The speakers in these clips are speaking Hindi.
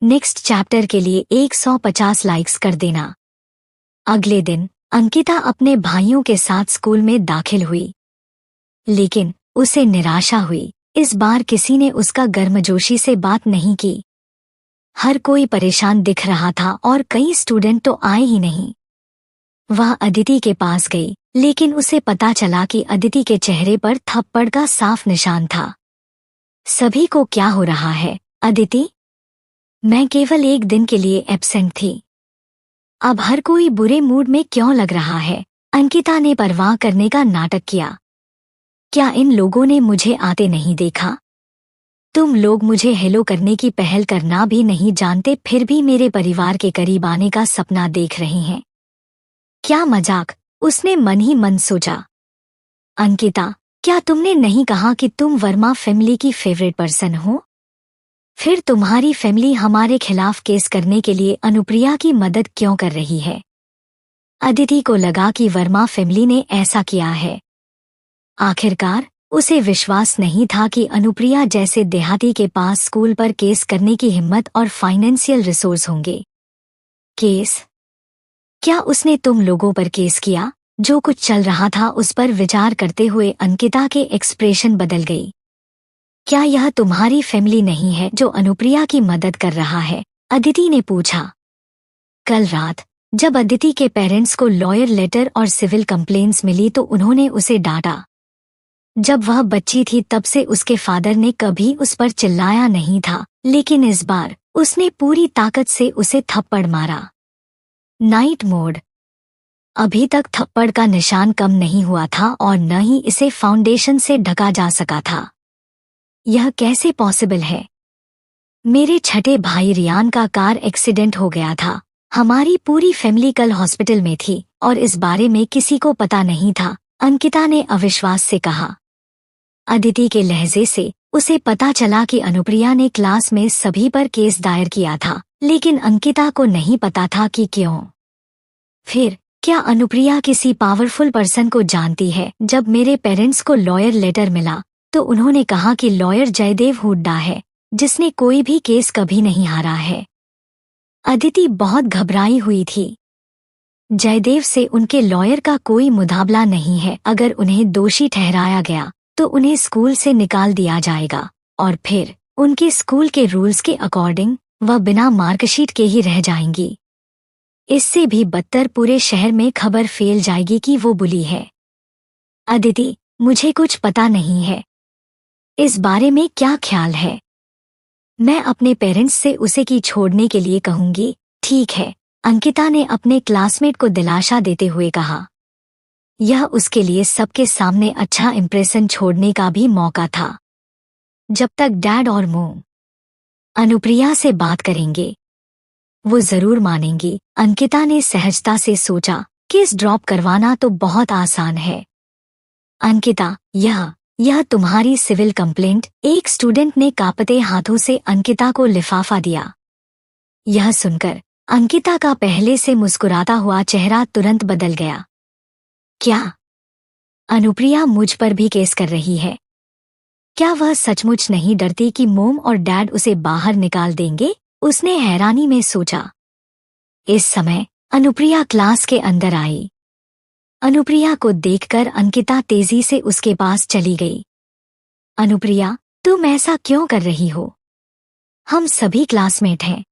नेक्स्ट चैप्टर के लिए 150 लाइक्स कर देना। अगले दिन अंकिता अपने भाइयों के साथ स्कूल में दाखिल हुई, लेकिन उसे निराशा हुई। इस बार किसी ने उसका गर्मजोशी से बात नहीं की। हर कोई परेशान दिख रहा था और कई स्टूडेंट तो आए ही नहीं। वह अदिति के पास गई, लेकिन उसे पता चला कि अदिति के चेहरे पर थप्पड़ का साफ निशान था। सभी को क्या हो रहा है अदिति? मैं केवल एक दिन के लिए एब्सेंट थी। अब हर कोई बुरे मूड में क्यों लग रहा है? अंकिता ने परवाह करने का नाटक किया। क्या इन लोगों ने मुझे आते नहीं देखा? तुम लोग मुझे हेलो करने की पहल करना भी नहीं जानते, फिर भी मेरे परिवार के करीब आने का सपना देख रहे हैं। क्या मजाक? उसने मन ही मन सोचा। अंकिता, क्या तुमने नहीं कहा कि तुम वर्मा फैमिली की फेवरेट पर्सन हो? फिर तुम्हारी फैमिली हमारे खिलाफ केस करने के लिए अनुप्रिया की मदद क्यों कर रही है? अदिति को लगा कि वर्मा फैमिली ने ऐसा किया है। आखिरकार उसे विश्वास नहीं था कि अनुप्रिया जैसे देहाती के पास स्कूल पर केस करने की हिम्मत और फाइनेंशियल रिसोर्स होंगे। केस? क्या उसने तुम लोगों पर केस किया? जो कुछ चल रहा था उस पर विचार करते हुए अंकिता के एक्सप्रेशन बदल गई। क्या यह तुम्हारी फैमिली नहीं है जो अनुप्रिया की मदद कर रहा है? अदिति ने पूछा। कल रात जब अदिति के पेरेंट्स को लॉयर लेटर और सिविल कंप्लेंट्स मिली तो उन्होंने उसे डांटा। जब वह बच्ची थी तब से उसके फादर ने कभी उस पर चिल्लाया नहीं था, लेकिन इस बार उसने पूरी ताकत से उसे थप्पड़ मारा। Night mode. अभी तक थप्पड़ का निशान कम नहीं हुआ था और न ही इसे फाउंडेशन से ढका जा सका था। यह कैसे पॉसिबल है? मेरे छठे भाई रियान का कार एक्सीडेंट हो गया था। हमारी पूरी फैमिली कल हॉस्पिटल में थी और इस बारे में किसी को पता नहीं था, अंकिता ने अविश्वास से कहा। अदिति के लहजे से उसे पता चला कि अनुप्रिया ने क्लास में सभी पर केस दायर किया था, लेकिन अंकिता को नहीं पता था कि क्यों। फिर क्या अनुप्रिया किसी पावरफुल पर्सन को जानती है? जब मेरे पेरेंट्स को लॉयर लेटर मिला तो उन्होंने कहा कि लॉयर जयदेव हुड्डा है, जिसने कोई भी केस कभी नहीं हारा है। अदिति बहुत घबराई हुई थी। जयदेव से उनके लॉयर का कोई मुकाबला नहीं है। अगर उन्हें दोषी ठहराया गया तो उन्हें स्कूल से निकाल दिया जाएगा और फिर उनके स्कूल के रूल्स के अकॉर्डिंग वह बिना मार्कशीट के ही रह जाएंगी। इससे भी बदतर पूरे शहर में खबर फैल जाएगी कि वो बुली है। अदिति, मुझे कुछ पता नहीं है। इस बारे में क्या ख्याल है? मैं अपने पेरेंट्स से उसे की छोड़ने के लिए कहूंगी। ठीक है, अंकिता ने अपने क्लासमेट को दिलासा देते हुए कहा। यह उसके लिए सबके सामने अच्छा इंप्रेशन छोड़ने का भी मौका था। जब तक डैड और मॉम अनुप्रिया से बात करेंगे वो जरूर मानेंगी। अंकिता ने सहजता से सोचा, केस ड्रॉप करवाना तो बहुत आसान है। अंकिता, यह तुम्हारी सिविल कंप्लेंट। एक स्टूडेंट ने कांपते हाथों से अंकिता को लिफाफा दिया। यह सुनकर अंकिता का पहले से मुस्कुराता हुआ चेहरा तुरंत बदल गया। क्या अनुप्रिया मुझ पर भी केस कर रही है? क्या वह सचमुच नहीं डरती कि मॉम और डैड उसे बाहर निकाल देंगे? उसने हैरानी में सोचा। इस समय अनुप्रिया क्लास के अंदर आई। अनुप्रिया को देखकर अंकिता तेजी से उसके पास चली गई। अनुप्रिया, तुम ऐसा क्यों कर रही हो? हम सभी क्लासमेट हैं।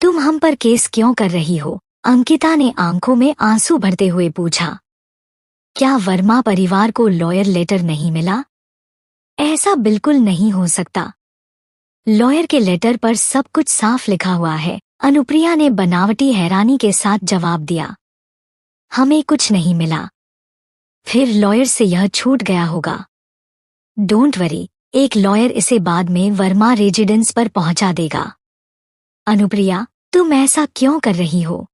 तुम हम पर केस क्यों कर रही हो? अंकिता ने आंखों में आंसू भरते हुए पूछा। क्या वर्मा परिवार को लॉयर लेटर नहीं मिला? ऐसा बिल्कुल नहीं हो सकता। लॉयर के लेटर पर सब कुछ साफ लिखा हुआ है, अनुप्रिया ने बनावटी हैरानी के साथ जवाब दिया। हमें कुछ नहीं मिला। फिर लॉयर से यह छूट गया होगा। डोंट वरी, एक लॉयर इसे बाद में वर्मा रेजिडेंस पर पहुंचा देगा। अनुप्रिया, तुम ऐसा क्यों कर रही हो?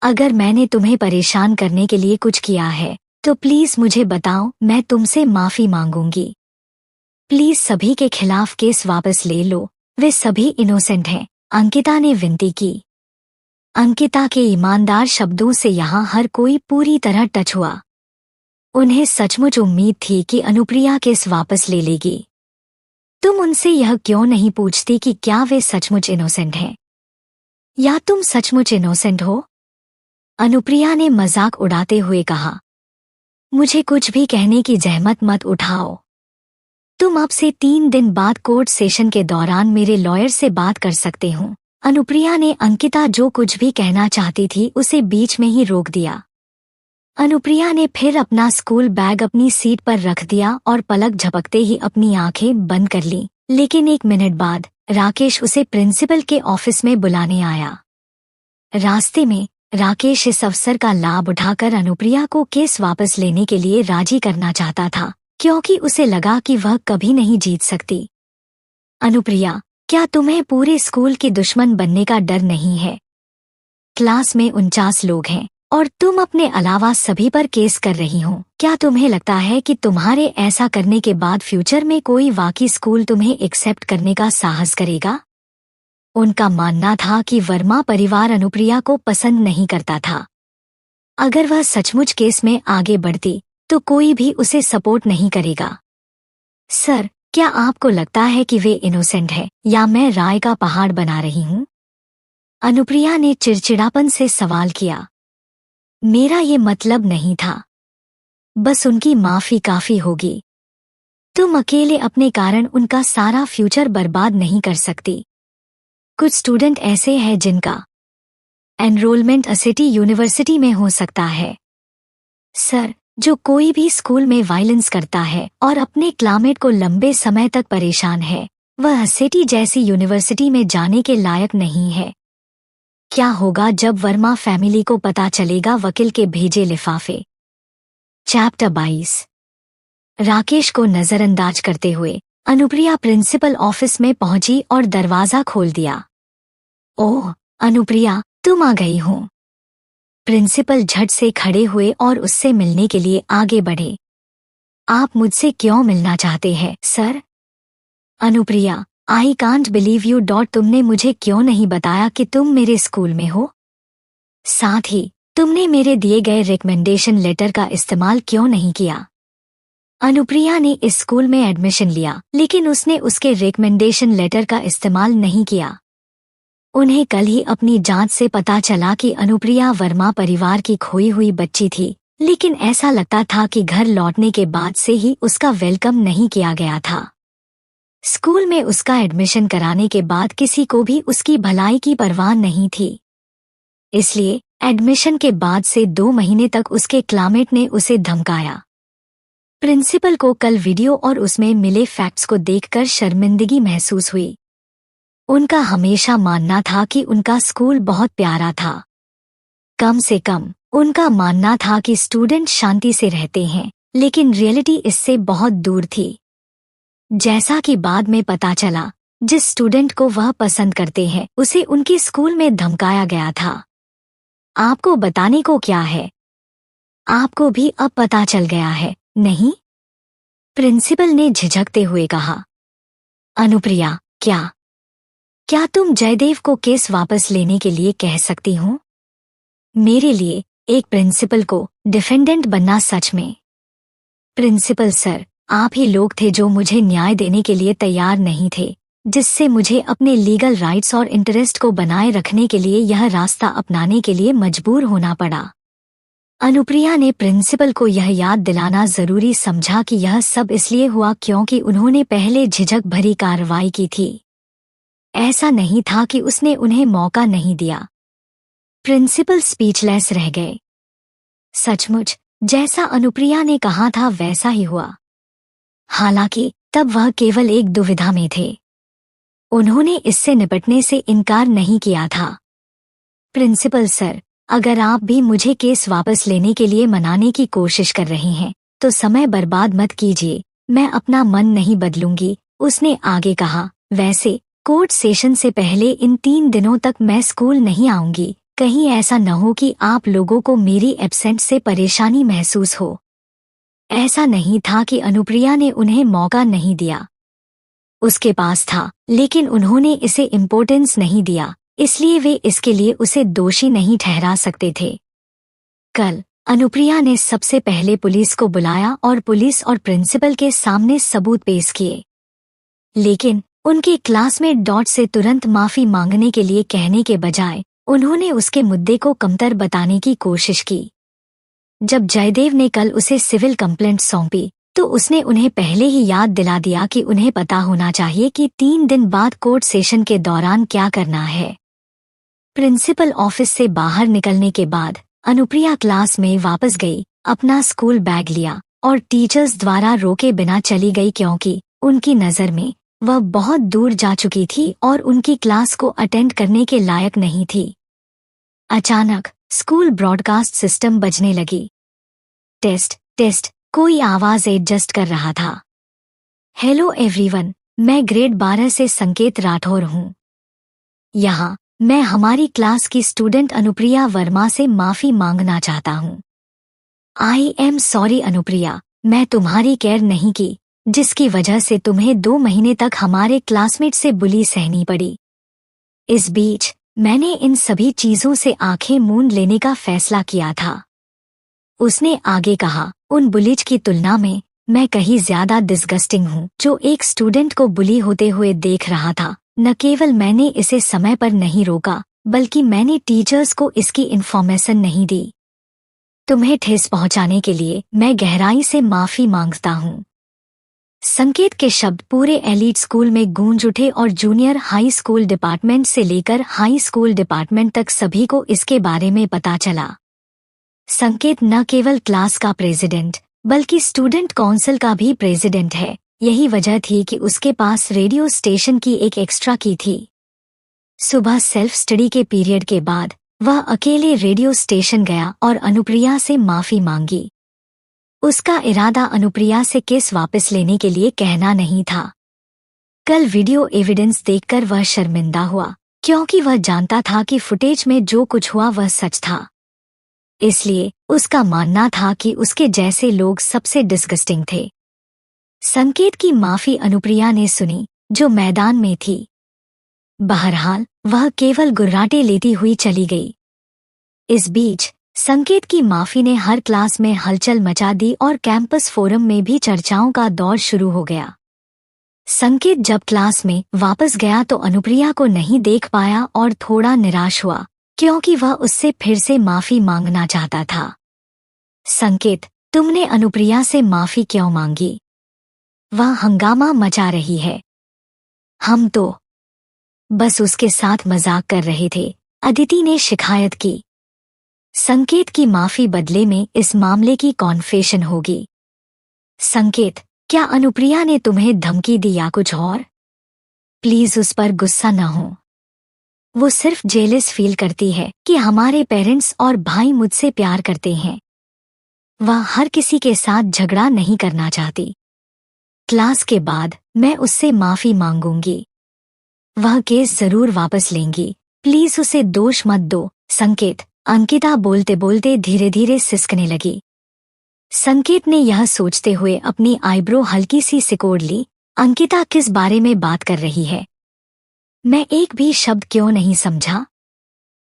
अगर मैंने तुम्हें परेशान करने के लिए कुछ किया है तो प्लीज मुझे बताओ, मैं तुमसे माफी मांगूंगी। प्लीज सभी के खिलाफ केस वापस ले लो, वे सभी इनोसेंट हैं, अंकिता ने विनती की। अंकिता के ईमानदार शब्दों से यहाँ हर कोई पूरी तरह टच हुआ। उन्हें सचमुच उम्मीद थी कि अनुप्रिया केस वापस ले लेगी। तुम उनसे यह क्यों नहीं पूछती कि क्या वे सचमुच इनोसेंट हैं? या तुम सचमुच इनोसेंट हो? अनुप्रिया ने मजाक उड़ाते हुए कहा। मुझे कुछ भी कहने की जहमत मत उठाओ। तुम अब से 3 दिन बाद कोर्ट सेशन के दौरान मेरे लॉयर से बात कर सकते हो। अनुप्रिया ने अंकिता जो कुछ भी कहना चाहती थी उसे बीच में ही रोक दिया। अनुप्रिया ने फिर अपना स्कूल बैग अपनी सीट पर रख दिया और पलक झपकते ही अपनी आंखें बंद कर लीं। लेकिन 1 मिनट बाद राकेश उसे प्रिंसिपल के ऑफिस में बुलाने आया। रास्ते में राकेश इस अवसर का लाभ उठाकर अनुप्रिया को केस वापस लेने के लिए राजी करना चाहता था, क्योंकि उसे लगा कि वह कभी नहीं जीत सकती। अनुप्रिया, क्या तुम्हें पूरे स्कूल की दुश्मन बनने का डर नहीं है? क्लास में 49 लोग हैं और तुम अपने अलावा सभी पर केस कर रही हो। क्या तुम्हें लगता है कि तुम्हारे ऐसा करने के बाद फ्यूचर में कोई वाकई स्कूल तुम्हें एक्सेप्ट करने का साहस करेगा? उनका मानना था कि वर्मा परिवार अनुप्रिया को पसंद नहीं करता था। अगर वह सचमुच केस में आगे बढ़ती तो कोई भी उसे सपोर्ट नहीं करेगा। सर, क्या आपको लगता है कि वे इनोसेंट है या मैं राय का पहाड़ बना रही हूँ? अनुप्रिया ने चिड़चिड़ापन से सवाल किया। मेरा ये मतलब नहीं था। बस उनकी माफी काफी होगी। तुम अकेले अपने कारण उनका सारा फ्यूचर बर्बाद नहीं कर सकती। कुछ स्टूडेंट ऐसे हैं जिनका एनरोलमेंट सिटी यूनिवर्सिटी में हो सकता है। सर, जो कोई भी स्कूल में वायलेंस करता है और अपने क्लासमेट को लंबे समय तक परेशान है, वह सिटी जैसी यूनिवर्सिटी में जाने के लायक नहीं है। क्या होगा जब वर्मा फैमिली को पता चलेगा वकील के भेजे लिफाफे? चैप्टर 22। राकेश को नजरअंदाज करते हुए अनुप्रिया प्रिंसिपल ऑफिस में पहुंची और दरवाजा खोल दिया। ओह अनुप्रिया, तुम आ गई हो। प्रिंसिपल झट से खड़े हुए और उससे मिलने के लिए आगे बढ़े। आप मुझसे क्यों मिलना चाहते हैं, sir? Anupriya, I can't believe you. तुमने मुझे क्यों नहीं बताया कि तुम मेरे स्कूल में हो? साथ ही तुमने मेरे दिए गए रिकमेंडेशन लेटर का इस्तेमाल क्यों नहीं किया? अनुप्रिया ने इस स्कूल में एडमिशन लिया, लेकिन उसने उसके रिकमेंडेशन लेटर का इस्तेमाल नहीं किया। उन्हें कल ही अपनी जांच से पता चला कि अनुप्रिया वर्मा परिवार की खोई हुई बच्ची थी, लेकिन ऐसा लगता था कि घर लौटने के बाद से ही उसका वेलकम नहीं किया गया था। स्कूल में उसका एडमिशन कराने के बाद किसी को भी उसकी भलाई की परवाह नहीं थी। इसलिए एडमिशन के बाद से 2 महीने तक उसके क्लासमेट ने उसे धमकाया। प्रिंसिपल को कल वीडियो और उसमें मिले फैक्ट्स को देखकर शर्मिंदगी महसूस हुई। उनका हमेशा मानना था कि उनका स्कूल बहुत प्यारा था। कम से कम उनका मानना था कि स्टूडेंट शांति से रहते हैं, लेकिन रियलिटी इससे बहुत दूर थी। जैसा कि बाद में पता चला, जिस स्टूडेंट को वह पसंद करते हैं उसे उनके स्कूल में धमकाया गया था। आपको बताने को क्या है? आपको भी अब पता चल गया है, नहीं? प्रिंसिपल ने झिझकते हुए कहा। अनुप्रिया, क्या तुम जयदेव को केस वापस लेने के लिए कह सकती हो? मेरे लिए एक प्रिंसिपल को डिफेंडेंट बनना सच में। प्रिंसिपल सर, आप ही लोग थे जो मुझे न्याय देने के लिए तैयार नहीं थे, जिससे मुझे अपने लीगल राइट्स और इंटरेस्ट को बनाए रखने के लिए यह रास्ता अपनाने के लिए मजबूर होना पड़ा। अनुप्रिया ने प्रिंसिपल को यह याद दिलाना जरूरी समझा कि यह सब इसलिए हुआ क्योंकि उन्होंने पहले झिझक भरी कार्रवाई की थी। ऐसा नहीं था कि उसने उन्हें मौका नहीं दिया। प्रिंसिपल स्पीचलेस रह गए। सचमुच जैसा अनुप्रिया ने कहा था वैसा ही हुआ। हालांकि तब वह केवल एक दुविधा में थे। उन्होंने इससे निपटने से इनकार नहीं किया था। प्रिंसिपल सर, अगर आप भी मुझे केस वापस लेने के लिए मनाने की कोशिश कर रहे हैं तो समय बर्बाद मत कीजिए, मैं अपना मन नहीं बदलूंगी, उसने आगे कहा। वैसे कोर्ट सेशन से पहले इन 3 दिनों तक मैं स्कूल नहीं आऊंगी, कहीं ऐसा न हो कि आप लोगों को मेरी एब्सेंट से परेशानी महसूस हो। ऐसा नहीं था कि अनुप्रिया ने उन्हें मौका नहीं दिया। उसके पास था, लेकिन उन्होंने इसे इम्पोर्टेंस नहीं दिया, इसलिए वे इसके लिए उसे दोषी नहीं ठहरा सकते थे। कल अनुप्रिया ने सबसे पहले पुलिस को बुलाया और पुलिस और प्रिंसिपल के सामने सबूत पेश किए। लेकिन उनके क्लासमेट डॉट से तुरंत माफी मांगने के लिए कहने के बजाय उन्होंने उसके मुद्दे को कमतर बताने की कोशिश की। जब जयदेव ने कल उसे सिविल कंप्लेंट सौंपी तो उसने उन्हें पहले ही याद दिला दिया कि उन्हें पता होना चाहिए कि 3 दिन बाद कोर्ट सेशन के दौरान क्या करना है। प्रिंसिपल ऑफिस से बाहर निकलने के बाद अनुप्रिया क्लास में वापस गई, अपना स्कूल बैग लिया और टीचर्स द्वारा रोके बिना चली गई क्योंकि उनकी नज़र में वह बहुत दूर जा चुकी थी और उनकी क्लास को अटेंड करने के लायक नहीं थी। अचानक स्कूल ब्रॉडकास्ट सिस्टम बजने लगी। टेस्ट टेस्ट, कोई आवाज एडजस्ट कर रहा था। हेलो एवरीवन, मैं ग्रेड 12 से संकेत राठौर हूँ। यहाँ मैं हमारी क्लास की स्टूडेंट अनुप्रिया वर्मा से माफी मांगना चाहता हूँ। आई एम सॉरी अनुप्रिया, मैं तुम्हारी केयर नहीं की जिसकी वजह से तुम्हें 2 महीने तक हमारे क्लासमेट से बुली सहनी पड़ी। इस बीच मैंने इन सभी चीजों से आंखें मूंद लेने का फैसला किया था। उसने आगे कहा, उन बुलीज की तुलना में मैं कहीं ज्यादा डिस्गस्टिंग हूँ जो एक स्टूडेंट को बुली होते हुए देख रहा था। न केवल मैंने इसे समय पर नहीं रोका बल्कि मैंने टीचर्स को इसकी इन्फॉर्मेशन नहीं दी। तुम्हें ठेस पहुंचाने के लिए मैं गहराई से माफी मांगता हूँ। संकेत के शब्द पूरे एलीट स्कूल में गूंज उठे और जूनियर हाई स्कूल डिपार्टमेंट से लेकर हाई स्कूल डिपार्टमेंट तक सभी को इसके बारे में पता चला। संकेत न केवल क्लास का प्रेसिडेंट बल्कि स्टूडेंट काउंसिल का भी प्रेसिडेंट है। यही वजह थी कि उसके पास रेडियो स्टेशन की एक एक्स्ट्रा की थी। सुबह सेल्फ स्टडी के पीरियड के बाद वह अकेले रेडियो स्टेशन गया और अनुप्रिया से माफी मांगी। उसका इरादा अनुप्रिया से केस वापस लेने के लिए कहना नहीं था। कल वीडियो एविडेंस देखकर वह शर्मिंदा हुआ क्योंकि वह जानता था कि फुटेज में जो कुछ हुआ वह सच था। इसलिए उसका मानना था कि उसके जैसे लोग सबसे डिस्गस्टिंग थे। संकेत की माफी अनुप्रिया ने सुनी जो मैदान में थी। बहरहाल वह केवल गुर्राटे लेती हुई चली गई। इस बीच संकेत की माफी ने हर क्लास में हलचल मचा दी और कैंपस फोरम में भी चर्चाओं का दौर शुरू हो गया। संकेत जब क्लास में वापस गया तो अनुप्रिया को नहीं देख पाया और थोड़ा निराश हुआ क्योंकि वह उससे फिर से माफी मांगना चाहता था। संकेत, तुमने अनुप्रिया से माफी क्यों मांगी? वह हंगामा मचा रही है। हम तो बस उसके साथ मजाक कर रहे थे, अदिति ने शिकायत की। संकेत की माफी बदले में इस मामले की कॉन्फेशन होगी। संकेत, क्या अनुप्रिया ने तुम्हें धमकी दी या कुछ और? प्लीज उस पर गुस्सा न हो। वो सिर्फ जेलस फील करती है कि हमारे पेरेंट्स और भाई मुझसे प्यार करते हैं। वह हर किसी के साथ झगड़ा नहीं करना चाहती। क्लास के बाद मैं उससे माफी मांगूंगी। वह केस जरूर वापस लेंगी। प्लीज उसे दोष मत दो। संकेत, अंकिता बोलते बोलते धीरे धीरे सिसकने लगी। संकेत ने यह सोचते हुए अपनी आईब्रो हल्की सी सिकोड़ ली। अंकिता किस बारे में बात कर रही है? मैं एक भी शब्द क्यों नहीं समझा?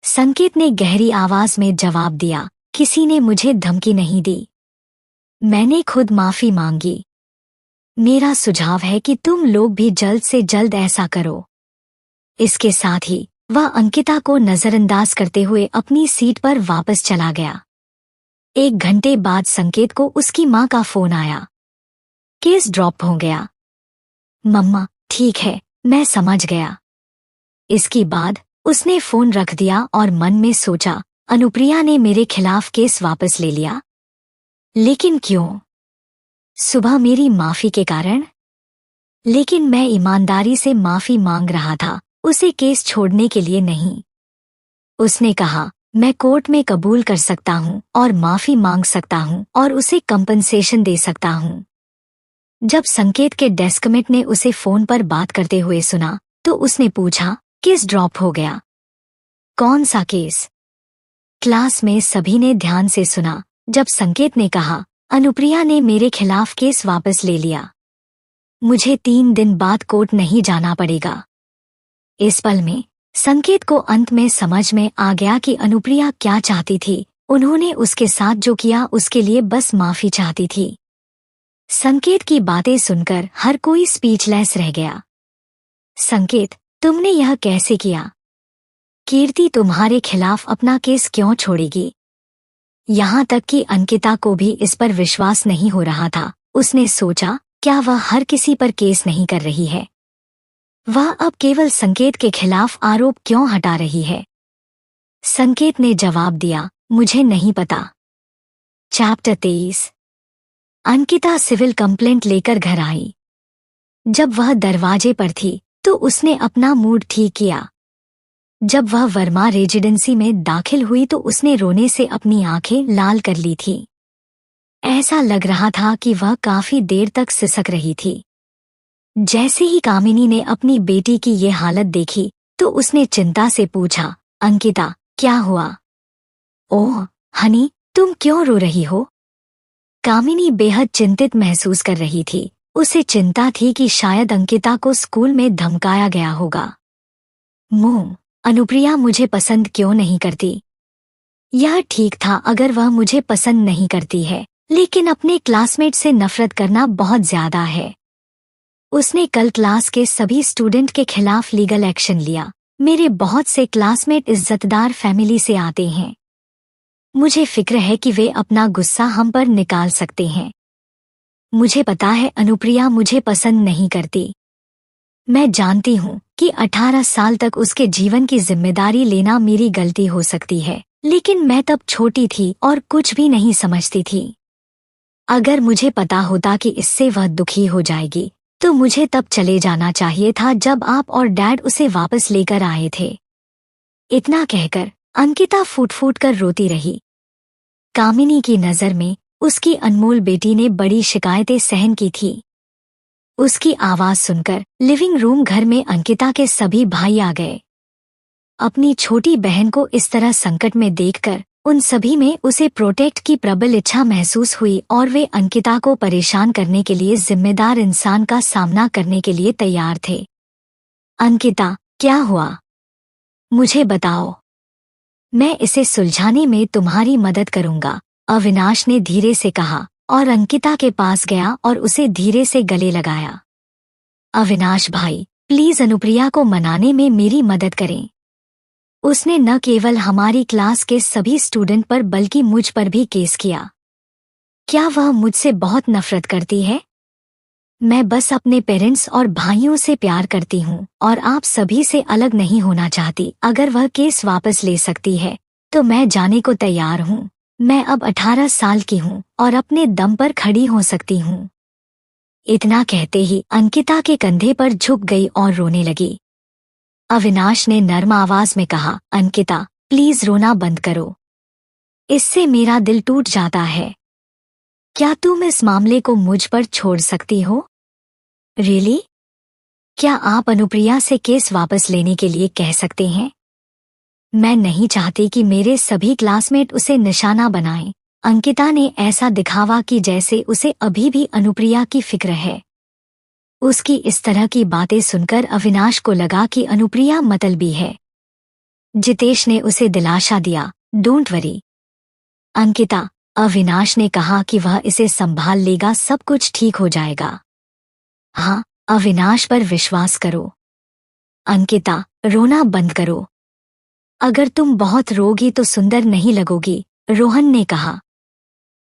संकेत ने गहरी आवाज में जवाब दिया, किसी ने मुझे धमकी नहीं दी। मैंने खुद माफी मांगी। मेरा सुझाव है कि तुम लोग भी जल्द से जल्द ऐसा करो। इसके साथ ही वह अंकिता को नजरअंदाज करते हुए अपनी सीट पर वापस चला गया। 1 घंटे बाद संकेत को उसकी माँ का फोन आया। केस ड्रॉप हो गया। मम्मा, ठीक है, मैं समझ गया। इसके बाद उसने फोन रख दिया और मन में सोचा, अनुप्रिया ने मेरे खिलाफ केस वापस ले लिया। लेकिन क्यों? सुबह मेरी माफी के कारण? लेकिन मैं ईमानदारी से माफी मांग रहा था, उसे केस छोड़ने के लिए नहीं। उसने कहा, मैं कोर्ट में कबूल कर सकता हूँ और माफी मांग सकता हूँ और उसे कंपनसेशन दे सकता हूँ। जब संकेत के डेस्कमेट ने उसे फोन पर बात करते हुए सुना तो उसने पूछा, केस ड्रॉप हो गया? कौन सा केस? क्लास में सभी ने ध्यान से सुना जब संकेत ने कहा, अनुप्रिया ने मेरे खिलाफ केस वापस ले लिया। मुझे 3 दिन बाद कोर्ट नहीं जाना पड़ेगा। इस पल में संकेत को अंत में समझ में आ गया कि अनुप्रिया क्या चाहती थी। उन्होंने उसके साथ जो किया उसके लिए बस माफी चाहती थी। संकेत की बातें सुनकर हर कोई स्पीचलेस रह गया। संकेत, तुमने यह कैसे किया? कीर्ति तुम्हारे खिलाफ अपना केस क्यों छोड़ेगी? यहाँ तक कि अंकिता को भी इस पर विश्वास नहीं हो रहा था। उसने सोचा, क्या वह हर किसी पर केस नहीं कर रही है? वह अब केवल संकेत के खिलाफ आरोप क्यों हटा रही है? संकेत ने जवाब दिया, मुझे नहीं पता। चैप्टर 23। अंकिता सिविल कंप्लेंट लेकर घर आई। जब वह दरवाजे पर थी तो उसने अपना मूड ठीक किया। जब वह वर्मा रेजिडेंसी में दाखिल हुई तो उसने रोने से अपनी आंखें लाल कर ली थी। ऐसा लग रहा था कि वह काफी देर तक सिसक रही थी। जैसे ही कामिनी ने अपनी बेटी की ये हालत देखी तो उसने चिंता से पूछा, अंकिता, क्या हुआ? ओह हनी, तुम क्यों रो रही हो? कामिनी बेहद चिंतित महसूस कर रही थी। उसे चिंता थी कि शायद अंकिता को स्कूल में धमकाया गया होगा। अनुप्रिया मुझे पसंद क्यों नहीं करती? यह ठीक था अगर वह मुझे पसंद नहीं करती है, लेकिन अपने क्लासमेट से नफरत करना बहुत ज्यादा है। उसने कल क्लास के सभी स्टूडेंट के खिलाफ लीगल एक्शन लिया। मेरे बहुत से क्लासमेट इज्जतदार फैमिली से आते हैं। मुझे फिक्र है कि वे अपना गुस्सा हम पर निकाल सकते हैं। मुझे पता है अनुप्रिया मुझे पसंद नहीं करती। मैं जानती हूँ कि 18 साल तक उसके जीवन की जिम्मेदारी लेना मेरी गलती हो सकती है, लेकिन मैं तब छोटी थी और कुछ भी नहीं समझती थी। अगर मुझे पता होता कि इससे वह दुखी हो जाएगी तो मुझे तब चले जाना चाहिए था जब आप और डैड उसे वापस लेकर आए थे। इतना कहकर अंकिता फूट फूट कर रोती रही। कामिनी की नज़र में उसकी अनमोल बेटी ने बड़ी शिकायतें सहन की थी। उसकी आवाज सुनकर लिविंग रूम घर में अंकिता के सभी भाई आ गए। अपनी छोटी बहन को इस तरह संकट में देखकर उन सभी में उसे प्रोटेक्ट की प्रबल इच्छा महसूस हुई और वे अंकिता को परेशान करने के लिए जिम्मेदार इंसान का सामना करने के लिए तैयार थे। अंकिता, क्या हुआ? मुझे बताओ। मैं इसे सुलझाने में तुम्हारी मदद करूंगा, अविनाश ने धीरे से कहा और अंकिता के पास गया और उसे धीरे से गले लगाया। अविनाश भाई, प्लीज अनुप्रिया को मनाने में मेरी मदद करें। उसने न केवल हमारी क्लास के सभी स्टूडेंट पर बल्कि मुझ पर भी केस किया। क्या वह मुझसे बहुत नफरत करती है? मैं बस अपने पेरेंट्स और भाइयों से प्यार करती हूँ और आप सभी से अलग नहीं होना चाहती। अगर वह केस वापस ले सकती है तो मैं जाने को तैयार हूँ। मैं अब 18 साल की हूँ और अपने दम पर खड़ी हो सकती हूँ। इतना कहते ही अंकिता के कंधे पर झुक गई और रोने लगी। अविनाश ने नर्म आवाज में कहा, अंकिता, प्लीज रोना बंद करो। इससे मेरा दिल टूट जाता है। क्या तुम इस मामले को मुझ पर छोड़ सकती हो? रियली? क्या आप अनुप्रिया से केस वापस लेने के लिए कह सकते हैं? मैं नहीं चाहती कि मेरे सभी क्लासमेट उसे निशाना बनाएं। अंकिता ने ऐसा दिखावा कि जैसे उसे अभी भी अनुप्रिया की फिक्र है। उसकी इस तरह की बातें सुनकर अविनाश को लगा कि अनुप्रिया मतलबी है। जितेश ने उसे दिलासा दिया, डोंट वरी अंकिता। अविनाश ने कहा कि वह इसे संभाल लेगा, सब कुछ ठीक हो जाएगा। हाँ, अविनाश पर विश्वास करो। अंकिता, रोना बंद करो। अगर तुम बहुत रोगी तो सुंदर नहीं लगोगी, रोहन ने कहा।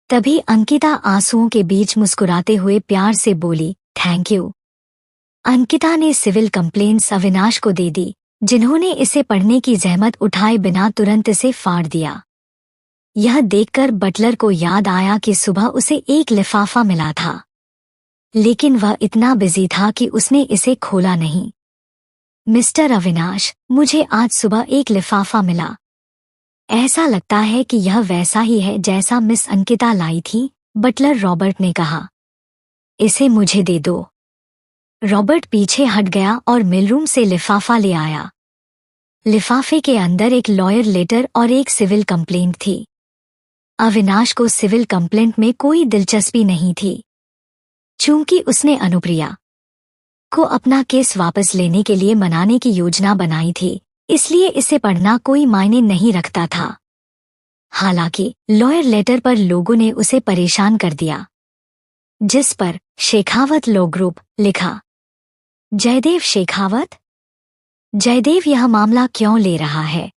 तभी अंकिता आंसुओं के बीच मुस्कुराते हुए प्यार से बोली, थैंक यू। अंकिता ने सिविल कंप्लेंट्स अविनाश को दे दी, जिन्होंने इसे पढ़ने की जहमत उठाए बिना तुरंत इसे फाड़ दिया। यह देखकर बटलर को याद आया कि सुबह उसे एक लिफाफा मिला था, लेकिन वह इतना बिजी था कि उसने इसे खोला नहीं। मिस्टर अविनाश, मुझे आज सुबह एक लिफाफा मिला। ऐसा लगता है कि यह वैसा ही है जैसा मिस अंकिता लाई थी, बटलर रॉबर्ट ने कहा। इसे मुझे दे दो। रॉबर्ट पीछे हट गया और मिलरूम से लिफाफा ले आया। लिफाफे के अंदर एक लॉयर लेटर और एक सिविल कंप्लेंट थी। अविनाश को सिविल कंप्लेंट में कोई दिलचस्पी नहीं थी। चूंकि उसने अनुप्रिया को अपना केस वापस लेने के लिए मनाने की योजना बनाई थी, इसलिए इसे पढ़ना कोई मायने नहीं रखता था। हालांकि लॉयर लेटर पर लोगों ने उसे परेशान कर दिया, जिस पर शेखावत लॉ ग्रुप लिखा। जयदेव शेखावत, जयदेव यह मामला क्यों ले रहा है?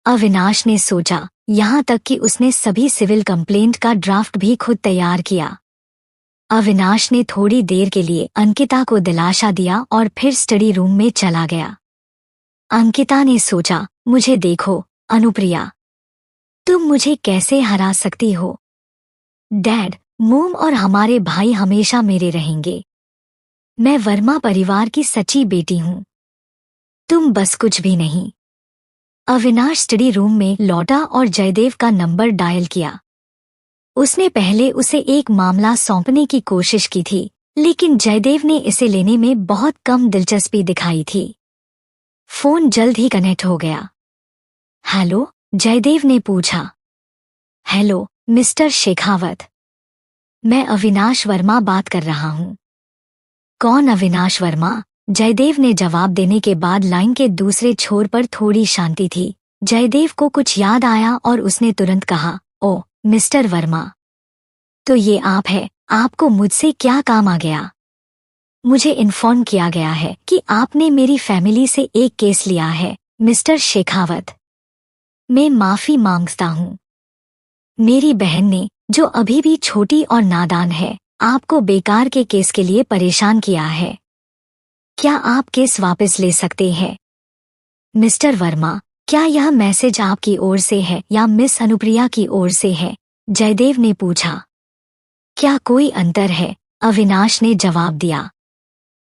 अविनाश ने सोचा, यहाँ तक कि उसने सभी सिविल कंप्लेंट का ड्राफ्ट भी खुद तैयार किया। अविनाश ने थोड़ी देर के लिए अंकिता को दिलासा दिया और फिर स्टडी रूम में चला गया। अंकिता ने सोचा, मुझे देखो अनुप्रिया, तुम मुझे कैसे हरा सकती हो? डैड, मोम और हमारे भाई हमेशा मेरे रहेंगे। मैं वर्मा परिवार की सच्ची बेटी हूँ, तुम बस कुछ भी नहीं। अविनाश स्टडी रूम में लौटा और जयदेव का नंबर डायल किया। उसने पहले उसे एक मामला सौंपने की कोशिश की थी, लेकिन जयदेव ने इसे लेने में बहुत कम दिलचस्पी दिखाई थी। फोन जल्द ही कनेक्ट हो गया। हेलो, जयदेव ने पूछा। हेलो मिस्टर शेखावत, मैं अविनाश वर्मा बात कर रहा हूँ। कौन अविनाश वर्मा? जयदेव ने जवाब देने के बाद लाइन के दूसरे छोर पर थोड़ी शांति थी। जयदेव को कुछ याद आया और उसने तुरंत कहा, ओ मिस्टर वर्मा, तो ये आप है, आपको मुझसे क्या काम आ गया? मुझे इन्फॉर्म किया गया है कि आपने मेरी फैमिली से एक केस लिया है मिस्टर शेखावत। मैं माफी मांगता हूँ। मेरी बहन ने, जो अभी भी छोटी और नादान है, आपको बेकार के केस के लिए परेशान किया है। क्या आप केस वापस ले सकते हैं? मिस्टर वर्मा, क्या यह मैसेज आपकी ओर से है या मिस अनुप्रिया की ओर से है? जयदेव ने पूछा। क्या कोई अंतर है? अविनाश ने जवाब दिया।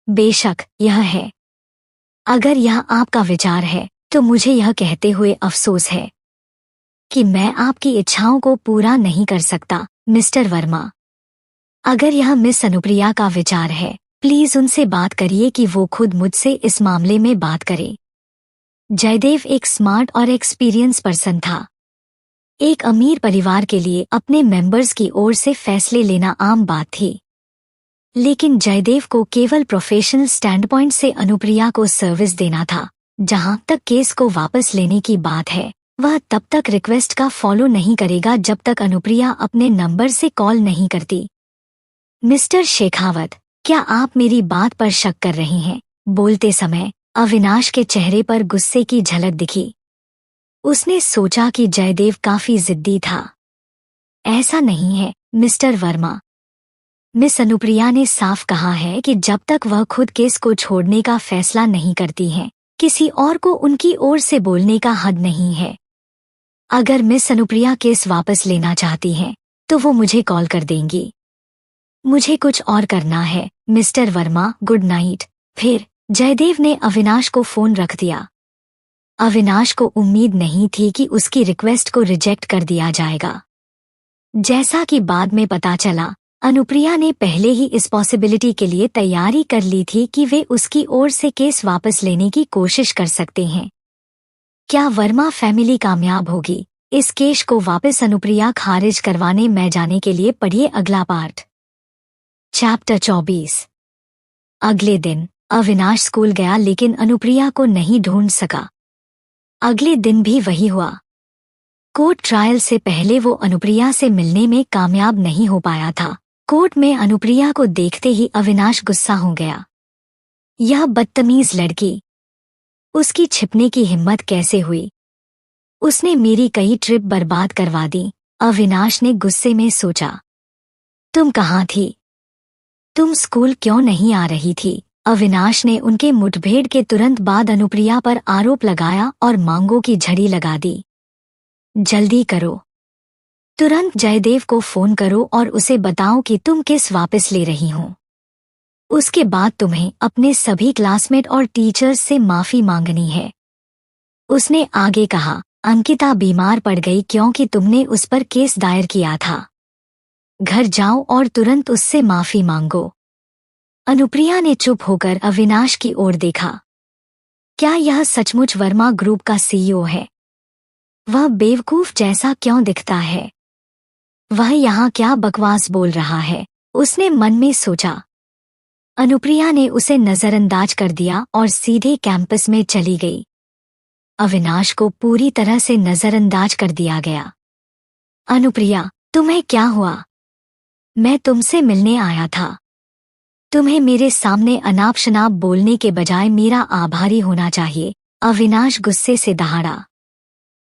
बेशक यह है। अगर यह आपका विचार है तो मुझे यह कहते हुए अफसोस है कि मैं आपकी इच्छाओं को पूरा नहीं कर सकता मिस्टर वर्मा। अगर यह मिस अनुप्रिया का विचार है, प्लीज उनसे बात करिए कि वो खुद मुझसे इस मामले में बात करे। जयदेव एक स्मार्ट और एक्सपीरियंस पर्सन था। एक अमीर परिवार के लिए अपने मेंबर्स की ओर से फैसले लेना आम बात थी, लेकिन जयदेव को केवल प्रोफेशनल स्टैंड पॉइंट से अनुप्रिया को सर्विस देना था। जहां तक केस को वापस लेने की बात है, वह तब तक रिक्वेस्ट का फॉलो नहीं करेगा जब तक अनुप्रिया अपने नंबर से कॉल नहीं करती। मिस्टर शेखावत, क्या आप मेरी बात पर शक कर रही हैं? बोलते समय अविनाश के चेहरे पर गुस्से की झलक दिखी। उसने सोचा कि जयदेव काफी जिद्दी था। ऐसा नहीं है मिस्टर वर्मा। मिस अनुप्रिया ने साफ कहा है कि जब तक वह खुद केस को छोड़ने का फैसला नहीं करती हैं, किसी और को उनकी ओर से बोलने का हद नहीं है। अगर मिस अनुप्रिया केस वापस लेना चाहती हैं, तो वो मुझे कॉल कर देंगी। मुझे कुछ और करना है मिस्टर वर्मा, गुड नाइट। फिर जयदेव ने अविनाश को फोन रख दिया। अविनाश को उम्मीद नहीं थी कि उसकी रिक्वेस्ट को रिजेक्ट कर दिया जाएगा। जैसा कि बाद में पता चला, अनुप्रिया ने पहले ही इस पॉसिबिलिटी के लिए तैयारी कर ली थी कि वे उसकी ओर से केस वापस लेने की कोशिश कर सकते हैं। क्या वर्मा फैमिली कामयाब होगी? इस केस को वापस अनुप्रिया खारिज करवाने में जाने के लिए पढ़िए अगला पार्ट। चैप्टर 24। अगले दिन अविनाश स्कूल गया लेकिन अनुप्रिया को नहीं ढूंढ सका। अगले दिन भी वही हुआ। कोर्ट ट्रायल से पहले वो अनुप्रिया से मिलने में कामयाब नहीं हो पाया था। कोर्ट में अनुप्रिया को देखते ही अविनाश गुस्सा हो गया। यह बदतमीज लड़की, उसकी छिपने की हिम्मत कैसे हुई? उसने मेरी कई ट्रिप बर्बाद करवा दी। अविनाश ने गुस्से में सोचा। तुम कहाँ थी? तुम स्कूल क्यों नहीं आ रही थी? अविनाश ने उनके मुठभेड़ के तुरंत बाद अनुप्रिया पर आरोप लगाया और मांगों की झड़ी लगा दी। जल्दी करो, तुरंत जयदेव को फोन करो और उसे बताओ कि तुम किस वापस ले रही हो। उसके बाद तुम्हें अपने सभी क्लासमेट और टीचर्स से माफी मांगनी है। उसने आगे कहा, अंकिता बीमार पड़ गई क्योंकि तुमने उस पर केस दायर किया था। घर जाओ और तुरंत उससे माफी मांगो। अनुप्रिया ने चुप होकर अविनाश की ओर देखा। क्या यह सचमुच वर्मा ग्रुप का सीईओ है? वह बेवकूफ जैसा क्यों दिखता है? वह यहाँ क्या बकवास बोल रहा है? उसने मन में सोचा। अनुप्रिया ने उसे नजरअंदाज कर दिया और सीधे कैंपस में चली गई। अविनाश को पूरी तरह से नजरअंदाज कर दिया गया। अनुप्रिया, तुम्हें क्या हुआ? मैं तुमसे मिलने आया था। तुम्हें मेरे सामने अनाप शनाप बोलने के बजाय मेरा आभारी होना चाहिए, अविनाश गुस्से से दहाड़ा।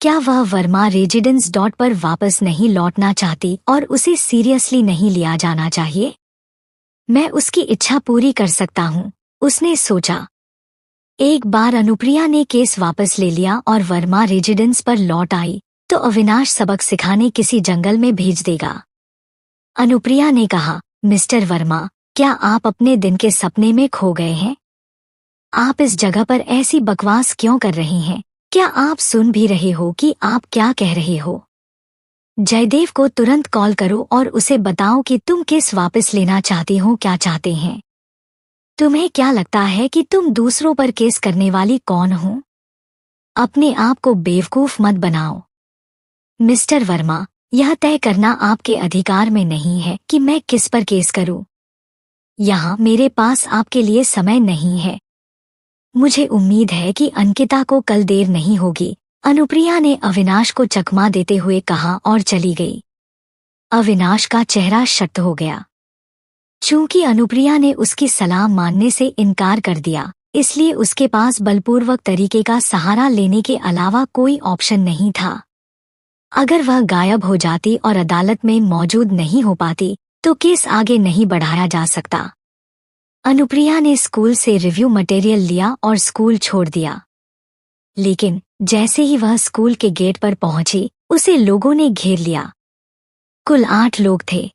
क्या वह वर्मा रेजिडेंस डॉट पर वापस नहीं लौटना चाहती और उसे सीरियसली नहीं लिया जाना चाहिए? मैं उसकी इच्छा पूरी कर सकता हूँ, उसने सोचा। एक बार अनुप्रिया ने केस वापस ले लिया और वर्मा रेजिडेंस पर लौट आई तो अविनाश सबक सिखाने किसी जंगल में भेज देगा। अनुप्रिया ने कहा, मिस्टर वर्मा, क्या आप अपने दिन के सपने में खो गए हैं? आप इस जगह पर ऐसी बकवास क्यों कर रही हैं? क्या आप सुन भी रहे हो कि आप क्या कह रहे हो? जयदेव को तुरंत कॉल करो और उसे बताओ कि तुम केस वापस लेना चाहती हो, क्या चाहते हैं। तुम्हें क्या लगता है कि तुम दूसरों पर केस करने वाली कौन हो? अपने आप को बेवकूफ मत बनाओ। मिस्टर वर्मा, यह तय करना आपके अधिकार में नहीं है कि मैं किस पर केस करूं। यहाँ मेरे पास आपके लिए समय नहीं है। मुझे उम्मीद है कि अंकिता को कल देर नहीं होगी, अनुप्रिया ने अविनाश को चकमा देते हुए कहा और चली गई। अविनाश का चेहरा शक्त हो गया। चूंकि अनुप्रिया ने उसकी सलाह मानने से इनकार कर दिया, इसलिए उसके पास बलपूर्वक तरीके का सहारा लेने के अलावा कोई ऑप्शन नहीं था। अगर वह गायब हो जाती और अदालत में मौजूद नहीं हो पाती तो केस आगे नहीं बढ़ाया जा सकता। अनुप्रिया ने स्कूल से रिव्यू मटेरियल लिया और स्कूल छोड़ दिया। लेकिन जैसे ही वह स्कूल के गेट पर पहुंची, उसे लोगों ने घेर लिया। कुल 8 लोग थे।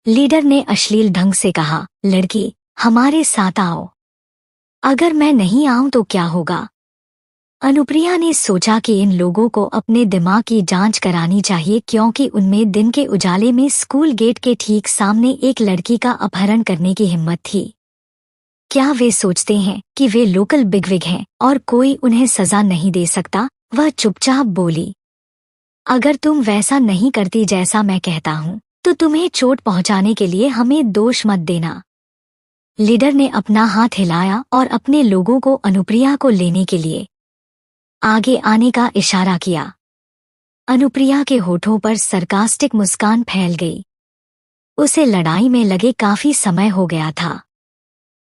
लीडर ने अश्लील ढंग से कहा, लड़की, हमारे साथ आओ। अगर मैं नहीं आऊं तो क्या होगा? अनुप्रिया ने सोचा कि इन लोगों को अपने दिमाग की जांच करानी चाहिए, क्योंकि उनमें दिन के उजाले में स्कूल गेट के ठीक सामने एक लड़की का अपहरण करने की हिम्मत थी। क्या वे सोचते हैं कि वे लोकल बिगविग हैं और कोई उन्हें सजा नहीं दे सकता? वह चुपचाप बोली, अगर तुम वैसा नहीं करती जैसा मैं कहता हूँ तो तुम्हें चोट पहुंचाने के लिए हमें दोष मत देना। लीडर ने अपना हाथ हिलाया और अपने लोगों को अनुप्रिया को लेने के लिए आगे आने का इशारा किया। अनुप्रिया के होठों पर सरकास्टिक मुस्कान फैल गई। उसे लड़ाई में लगे काफी समय हो गया था।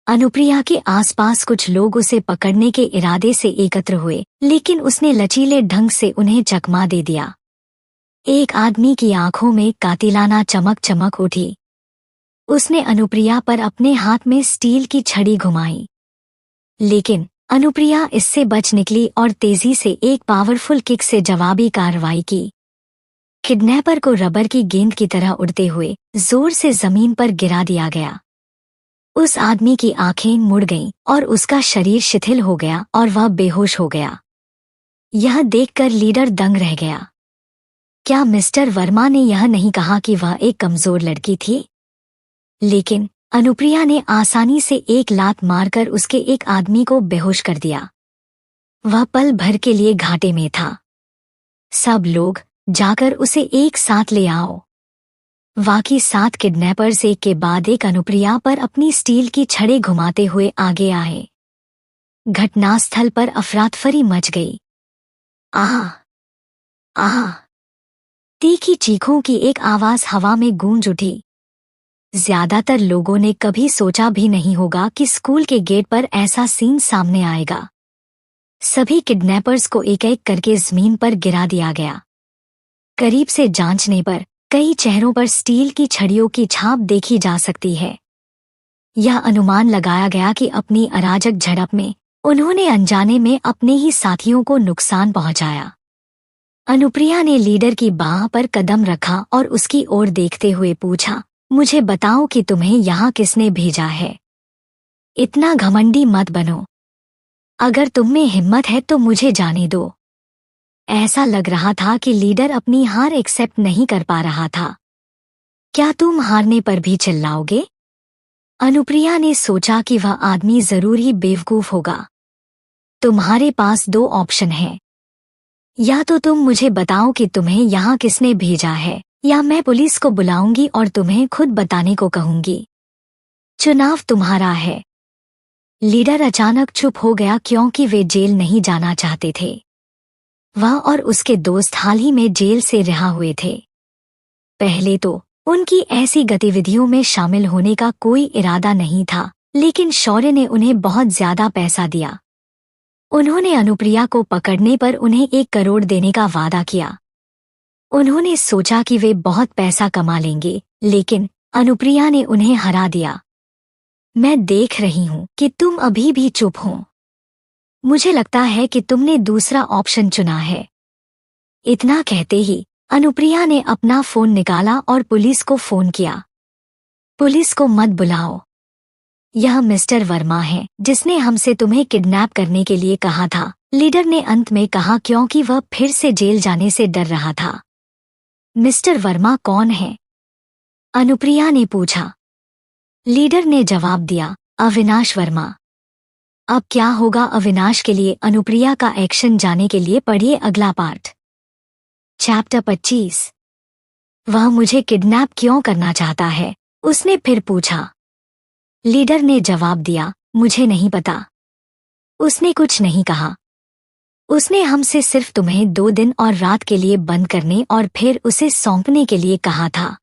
अनुप्रिया के आसपास कुछ लोग उसे पकड़ने के इरादे से एकत्र हुए, लेकिन उसने लचीले ढंग से उन्हें चकमा दे दिया। एक आदमी की आंखों में कातिलाना चमक चमक उठी। उसने अनुप्रिया पर अपने हाथ में स्टील की छड़ी घुमाई, लेकिन अनुप्रिया इससे बच निकली और तेजी से एक पावरफुल किक से जवाबी कार्रवाई की। किडनैपर को रबर की गेंद की तरह उड़ते हुए जोर से जमीन पर गिरा दिया गया। उस आदमी की आंखें मुड़ गईं और उसका शरीर शिथिल हो गया और वह बेहोश हो गया। यह देखकर लीडर दंग रह गया। क्या मिस्टर वर्मा ने यह नहीं कहा कि वह एक कमजोर लड़की थी? लेकिन अनुप्रिया ने आसानी से एक लात मारकर उसके एक आदमी को बेहोश कर दिया। वह पल भर के लिए घाटे में था। सब लोग जाकर उसे एक साथ ले आओ। बाकी 7 किडनैपर्स एक के बाद एक अनुप्रिया पर अपनी स्टील की छड़ें घुमाते हुए आगे आए। घटनास्थल पर अफरातफरी मच गई। आह! आह! तीखी चीखों की एक आवाज हवा में गूंज उठी। ज्यादातर लोगों ने कभी सोचा भी नहीं होगा कि स्कूल के गेट पर ऐसा सीन सामने आएगा। सभी किडनैपर्स को एक एक करके जमीन पर गिरा दिया गया। करीब से जांचने पर कई चेहरों पर स्टील की छड़ियों की छाप देखी जा सकती है। यह अनुमान लगाया गया कि अपनी अराजक झड़प में उन्होंने अनजाने में अपने ही साथियों को नुकसान पहुंचाया। अनुप्रिया ने लीडर की बाह पर कदम रखा और उसकी ओर देखते हुए पूछा, मुझे बताओ कि तुम्हें यहाँ किसने भेजा है? इतना घमंडी मत बनो। अगर तुम में हिम्मत है तो मुझे जाने दो। ऐसा लग रहा था कि लीडर अपनी हार एक्सेप्ट नहीं कर पा रहा था। क्या तुम हारने पर भी चिल्लाओगे? अनुप्रिया ने सोचा कि वह आदमी जरूर ही बेवकूफ होगा। तुम्हारे पास 2 ऑप्शन हैं। या तो तुम मुझे बताओ कि तुम्हें यहाँ किसने भेजा है, या मैं पुलिस को बुलाऊंगी और तुम्हें खुद बताने को कहूंगी। चुनाव तुम्हारा है। लीडर अचानक चुप हो गया क्योंकि वे जेल नहीं जाना चाहते थे। वह और उसके दोस्त हाल ही में जेल से रिहा हुए थे। पहले तो उनकी ऐसी गतिविधियों में शामिल होने का कोई इरादा नहीं था, लेकिन शौर्य ने उन्हें बहुत ज्यादा पैसा दिया। उन्होंने अनुप्रिया को पकड़ने पर उन्हें 1 करोड़ देने का वादा किया। उन्होंने सोचा कि वे बहुत पैसा कमा लेंगे, लेकिन अनुप्रिया ने उन्हें हरा दिया। मैं देख रही हूं कि तुम अभी भी चुप हो। मुझे लगता है कि तुमने दूसरा ऑप्शन चुना है। इतना कहते ही अनुप्रिया ने अपना फोन निकाला और पुलिस को फोन किया। पुलिस को मत बुलाओ। यह मिस्टर वर्मा है जिसने हमसे तुम्हें किडनैप करने के लिए कहा था, लीडर ने अंत में कहा, क्योंकि वह फिर से जेल जाने से डर रहा था। मिस्टर वर्मा कौन है? अनुप्रिया ने पूछा। लीडर ने जवाब दिया, अविनाश वर्मा। अब क्या होगा अविनाश के लिए, अनुप्रिया का एक्शन जाने के लिए पढ़िए अगला पार्ट। चैप्टर 25। वह मुझे किडनैप क्यों करना चाहता है? उसने फिर पूछा। लीडर ने जवाब दिया, मुझे नहीं पता। उसने कुछ नहीं कहा। उसने हमसे सिर्फ तुम्हें 2 दिन और रात के लिए बंद करने और फिर उसे सौंपने के लिए कहा था।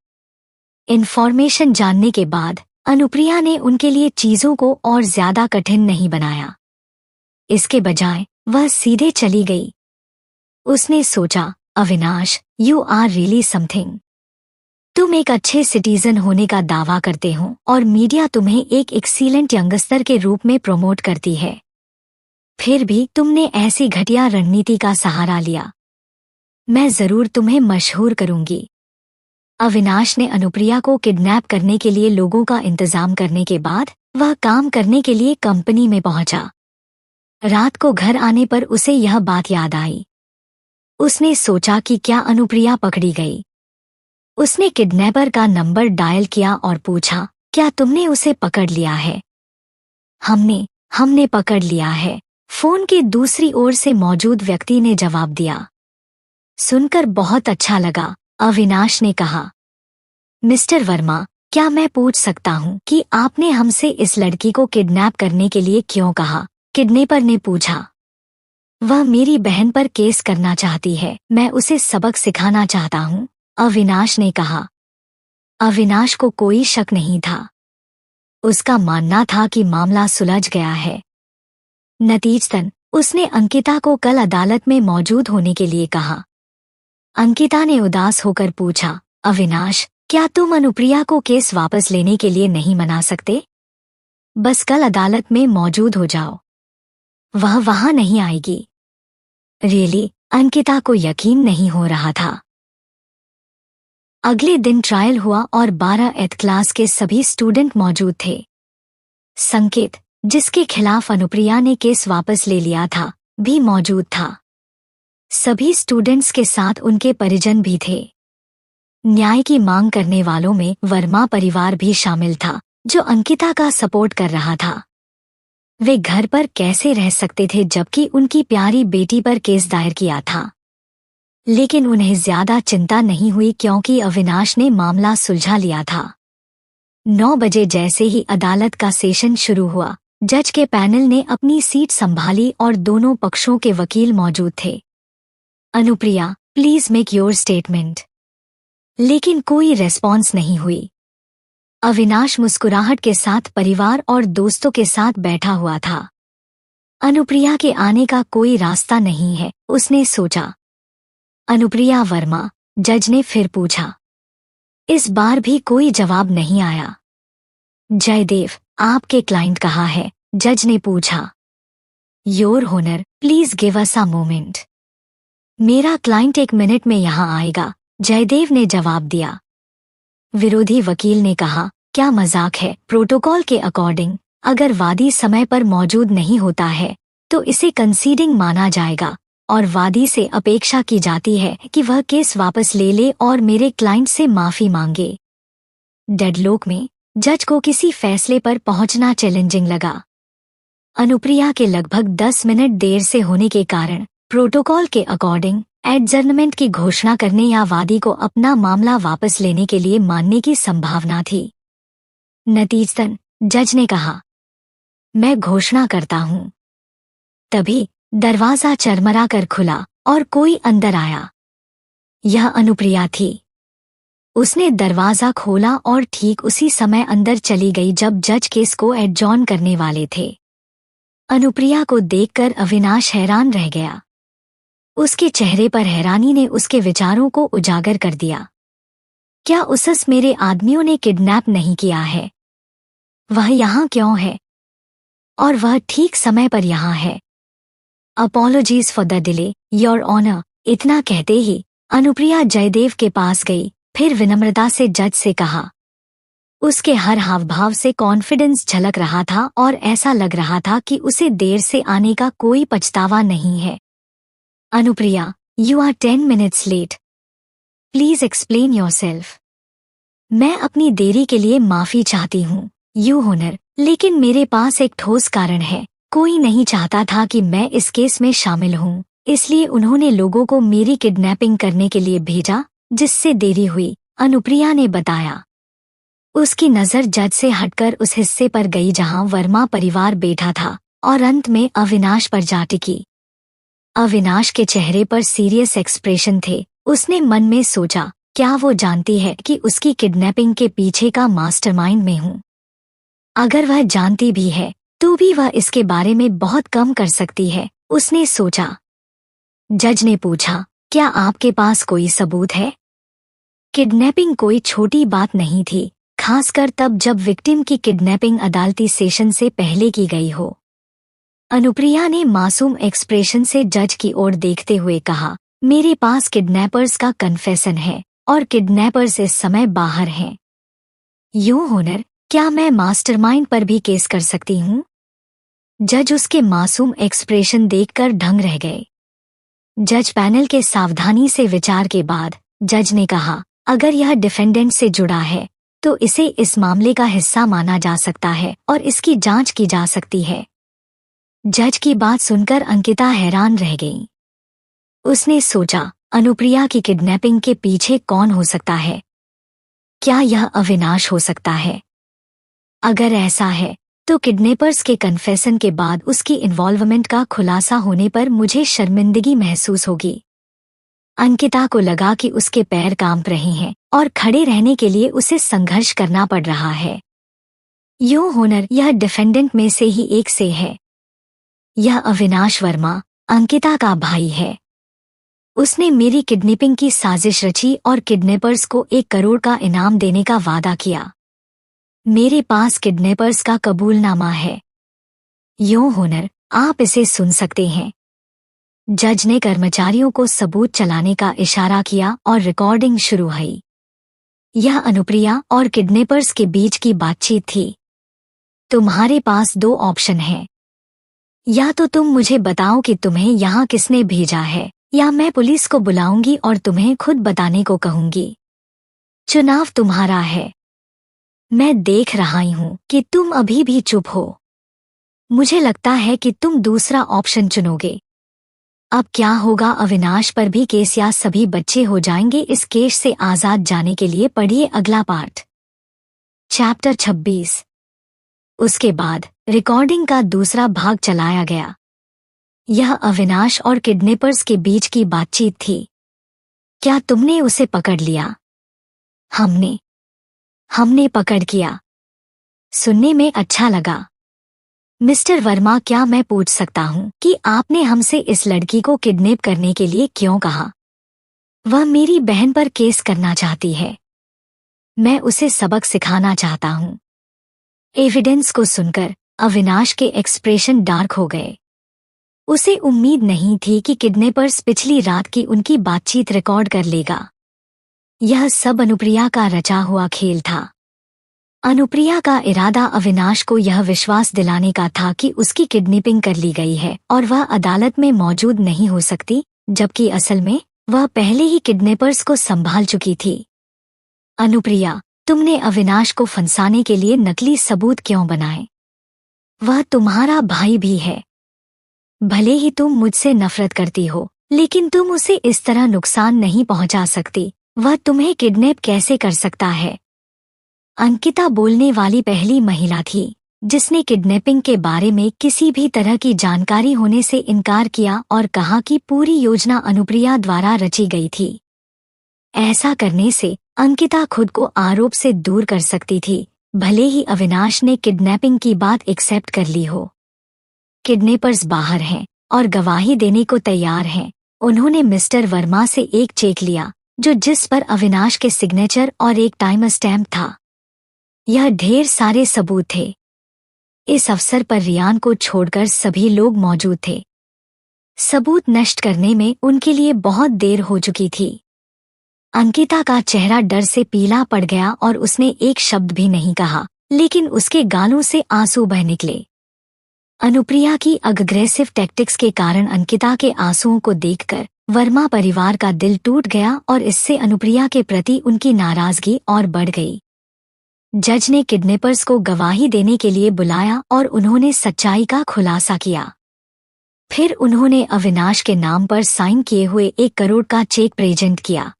इन्फॉर्मेशन जानने के बाद अनुप्रिया ने उनके लिए चीजों को और ज्यादा कठिन नहीं बनाया। इसके बजाय वह सीधे चली गई। उसने सोचा, Avinash, you are really something. तुम एक अच्छे सिटीजन होने का दावा करते हो और मीडिया तुम्हें एक एक्सीलेंट यंगस्टर के रूप में प्रमोट करती है। फिर भी तुमने ऐसी घटिया रणनीति का सहारा लिया। मैं जरूर तुम्हें मशहूर करूंगी। अविनाश ने अनुप्रिया को किडनैप करने के लिए लोगों का इंतजाम करने के बाद वह काम करने के लिए कंपनी में पहुंचा। रात को घर आने पर उसे यह बात याद आई। उसने सोचा कि क्या अनुप्रिया पकड़ी गई। उसने किडनैपर का नंबर डायल किया और पूछा, क्या तुमने उसे पकड़ लिया है? हमने पकड़ लिया है, फोन की दूसरी ओर से मौजूद व्यक्ति ने जवाब दिया। सुनकर बहुत अच्छा लगा, अविनाश ने कहा। मिस्टर वर्मा, क्या मैं पूछ सकता हूँ कि आपने हमसे इस लड़की को किडनैप करने के लिए क्यों कहा? किडनैपर ने पूछा। वह मेरी बहन पर केस करना चाहती है, मैं उसे सबक सिखाना चाहता हूँ, अविनाश ने कहा। अविनाश को कोई शक नहीं था। उसका मानना था कि मामला सुलझ गया है। नतीजतन उसने अंकिता को कल अदालत में मौजूद होने के लिए कहा। अंकिता ने उदास होकर पूछा, अविनाश, क्या तुम अनुप्रिया को केस वापस लेने के लिए नहीं मना सकते? बस कल अदालत में मौजूद हो जाओ। वह वहां नहीं आएगी। रियली? अंकिता को यकीन नहीं हो रहा था। अगले दिन ट्रायल हुआ और 12th क्लास के सभी स्टूडेंट मौजूद थे। संकेत, जिसके खिलाफ अनुप्रिया ने केस वापस ले लिया था, भी मौजूद था। सभी स्टूडेंट्स के साथ उनके परिजन भी थे। न्याय की मांग करने वालों में वर्मा परिवार भी शामिल था, जो अंकिता का सपोर्ट कर रहा था। वे घर पर कैसे रह सकते थे जबकि उनकी प्यारी बेटी पर केस दायर किया था? लेकिन उन्हें ज्यादा चिंता नहीं हुई क्योंकि अविनाश ने मामला सुलझा लिया था। 9 बजे जैसे ही अदालत का सेशन शुरू हुआ, जज के पैनल ने अपनी सीट संभाली और दोनों पक्षों के वकील मौजूद थे। Anupriya, please make your statement. लेकिन कोई रेस्पॉन्स नहीं हुई। अविनाश मुस्कुराहट के साथ परिवार और दोस्तों के साथ बैठा हुआ था। अनुप्रिया के आने का कोई रास्ता नहीं है, उसने सोचा। अनुप्रिया वर्मा, जज ने फिर पूछा। इस बार भी कोई जवाब नहीं आया। जयदेव, आपके क्लाइंट कहाँ है? जज ने पूछा। Your honour, please give us a moment. मेरा क्लाइंट 1 मिनट में यहाँ आएगा, जयदेव ने जवाब दिया। विरोधी वकील ने कहा, क्या मजाक है? प्रोटोकॉल के अकॉर्डिंग अगर वादी समय पर मौजूद नहीं होता है तो इसे कंसीडिंग माना जाएगा और वादी से अपेक्षा की जाती है कि वह केस वापस ले ले और मेरे क्लाइंट से माफी मांगे। डेडलॉक में जज को किसी फैसले पर पहुंचना चैलेंजिंग लगा। अनुप्रिया के लगभग 10 मिनट देर से होने के कारण प्रोटोकॉल के अकॉर्डिंग एडजर्नमेंट की घोषणा करने या वादी को अपना मामला वापस लेने के लिए मानने की संभावना थी। नतीजतन जज ने कहा, मैं घोषणा करता हूं। तभी दरवाजा चरमरा कर खुला और कोई अंदर आया। यह अनुप्रिया थी। उसने दरवाजा खोला और ठीक उसी समय अंदर चली गई जब जज केस को एडजॉर्न करने वाले थे। अनुप्रिया को देखकर अविनाश हैरान रह गया। उसके चेहरे पर हैरानी ने उसके विचारों को उजागर कर दिया। क्या उसस मेरे आदमियों ने किडनैप नहीं किया है? वह यहाँ क्यों है? और वह ठीक समय पर यहाँ है। Apologies for the delay, your honour. इतना कहते ही अनुप्रिया जयदेव के पास गई, फिर विनम्रता से जज से कहा। उसके हर हावभाव से कॉन्फिडेंस झलक रहा था और ऐसा लग रहा था कि उसे देर से आने का कोई पछतावा नहीं है। Anupriya, you are 10 minutes late. Please explain yourself. मैं अपनी देरी के लिए माफी चाहती हूँ, यू ऑनर, लेकिन मेरे पास एक ठोस कारण है। कोई नहीं चाहता था कि मैं इस केस में शामिल हूँ, इसलिए उन्होंने लोगों को मेरी किडनैपिंग करने के लिए भेजा, जिससे देरी हुई, अनुप्रिया ने बताया। उसकी नजर जज से हटकर उस हिस्से पर गई जहां वर्मा परिवार बैठा था और अंत में अविनाश पर जा टिकी। अविनाश के चेहरे पर सीरियस एक्सप्रेशन थे। उसने मन में सोचा, क्या वो जानती है कि उसकी किडनैपिंग के पीछे का मास्टरमाइंड मैं हूँ? अगर वह जानती भी है तो भी वह इसके बारे में बहुत कम कर सकती है, उसने सोचा। जज ने पूछा, क्या आपके पास कोई सबूत है? किडनैपिंग कोई छोटी बात नहीं थी, खासकर तब जब विक्टिम की किडनैपिंग अदालती सेशन से पहले की गई हो। अनुप्रिया ने मासूम एक्सप्रेशन से जज की ओर देखते हुए कहा, मेरे पास किडनैपर्स का कन्फेशन है और किडनैपर्स इस समय बाहर हैं। योर ऑनर, क्या मैं मास्टरमाइंड पर भी केस कर सकती हूँ? जज उसके मासूम एक्सप्रेशन देखकर दंग रह गए। जज पैनल के सावधानी से विचार के बाद जज ने कहा, अगर यह डिफेंडेंट से जुड़ा है तो इसे इस मामले का हिस्सा माना जा सकता है और इसकी जांच की जा सकती है। जज की बात सुनकर अंकिता हैरान रह गई। उसने सोचा, अनुप्रिया की किडनैपिंग के पीछे कौन हो सकता है? क्या यह अविनाश हो सकता है? अगर ऐसा है तो किडनैपर्स के कन्फेशन के बाद उसकी इन्वॉल्वमेंट का खुलासा होने पर मुझे शर्मिंदगी महसूस होगी। अंकिता को लगा कि उसके पैर कांप रहे हैं और खड़े रहने के लिए उसे संघर्ष करना पड़ रहा है। योर ऑनर, यह डिफेंडेंट में से ही एक से है। यह अविनाश वर्मा, अंकिता का भाई है। उसने मेरी किडनैपिंग की साजिश रची और किडनैपर्स को 1 करोड़ का इनाम देने का वादा किया। मेरे पास किडनैपर्स का कबूलनामा है। योर ऑनर, आप इसे सुन सकते हैं। जज ने कर्मचारियों को सबूत चलाने का इशारा किया और रिकॉर्डिंग शुरू हुई। यह अनुप्रिया और किडनैपर्स के बीच की बातचीत थी। तुम्हारे पास 2 ऑप्शन हैं। या तो तुम मुझे बताओ कि तुम्हें यहाँ किसने भेजा है, या मैं पुलिस को बुलाऊंगी और तुम्हें खुद बताने को कहूंगी। चुनाव तुम्हारा है। मैं देख रहा हूं कि तुम अभी भी चुप हो। मुझे लगता है कि तुम दूसरा ऑप्शन चुनोगे। अब क्या होगा? अविनाश पर भी केस या सभी बच्चे हो जाएंगे इस केस से आजाद जाने के लिए? पढ़िए अगला पार्ट। चैप्टर 26। उसके बाद रिकॉर्डिंग का दूसरा भाग चलाया गया। यह अविनाश और किडनैपर्स के बीच की बातचीत थी। क्या तुमने उसे पकड़ लिया? हमने पकड़ किया। सुनने में अच्छा लगा। मिस्टर वर्मा, क्या मैं पूछ सकता हूँ कि आपने हमसे इस लड़की को किडनैप करने के लिए क्यों कहा? वह मेरी बहन पर केस करना चाहती है। मैं उसे सबक सिखाना चाहता हूँ। एविडेंस को सुनकर अविनाश के एक्सप्रेशन डार्क हो गए। उसे उम्मीद नहीं थी कि किडनैपर्स पिछली रात की उनकी बातचीत रिकॉर्ड कर लेगा। यह सब अनुप्रिया का रचा हुआ खेल था। अनुप्रिया का इरादा अविनाश को यह विश्वास दिलाने का था कि उसकी किडनैपिंग कर ली गई है और वह अदालत में मौजूद नहीं हो सकती, जबकि असल में वह पहले ही किडनैपर्स को संभाल चुकी थी। अनुप्रिया, तुमने अविनाश को फंसाने के लिए नकली सबूत क्यों बनाए? वह तुम्हारा भाई भी है। भले ही तुम मुझसे नफरत करती हो, लेकिन तुम उसे इस तरह नुकसान नहीं पहुंचा सकती। वह तुम्हें किडनैप कैसे कर सकता है? अंकिता बोलने वाली पहली महिला थी जिसने किडनैपिंग के बारे में किसी भी तरह की जानकारी होने से इनकार किया और कहा कि पूरी योजना अनुप्रिया द्वारा रची गई थी। ऐसा करने से अंकिता खुद को आरोप से दूर कर सकती थी, भले ही अविनाश ने किडनैपिंग की बात एक्सेप्ट कर ली हो। किडनैपर्स बाहर हैं और गवाही देने को तैयार हैं। उन्होंने मिस्टर वर्मा से एक चेक लिया, जिस पर अविनाश के सिग्नेचर और एक टाइम स्टैम्प था। यह ढेर सारे सबूत थे। इस अवसर पर रियान को छोड़कर सभी लोग मौजूद थे। सबूत नष्ट करने में उनके लिए बहुत देर हो चुकी थी। अंकिता का चेहरा डर से पीला पड़ गया और उसने एक शब्द भी नहीं कहा, लेकिन उसके गालों से आंसू बह निकले। अनुप्रिया की अग्रेसिव टैक्टिक्स के कारण अंकिता के आंसुओं को देखकर वर्मा परिवार का दिल टूट गया और इससे अनुप्रिया के प्रति उनकी नाराजगी और बढ़ गई। जज ने किडनैपर्स को गवाही देने के लिए बुलाया और उन्होंने सच्चाई का खुलासा किया। फिर उन्होंने अविनाश के नाम पर साइन किए हुए 1 करोड़ का चेक प्रेजेंट किया।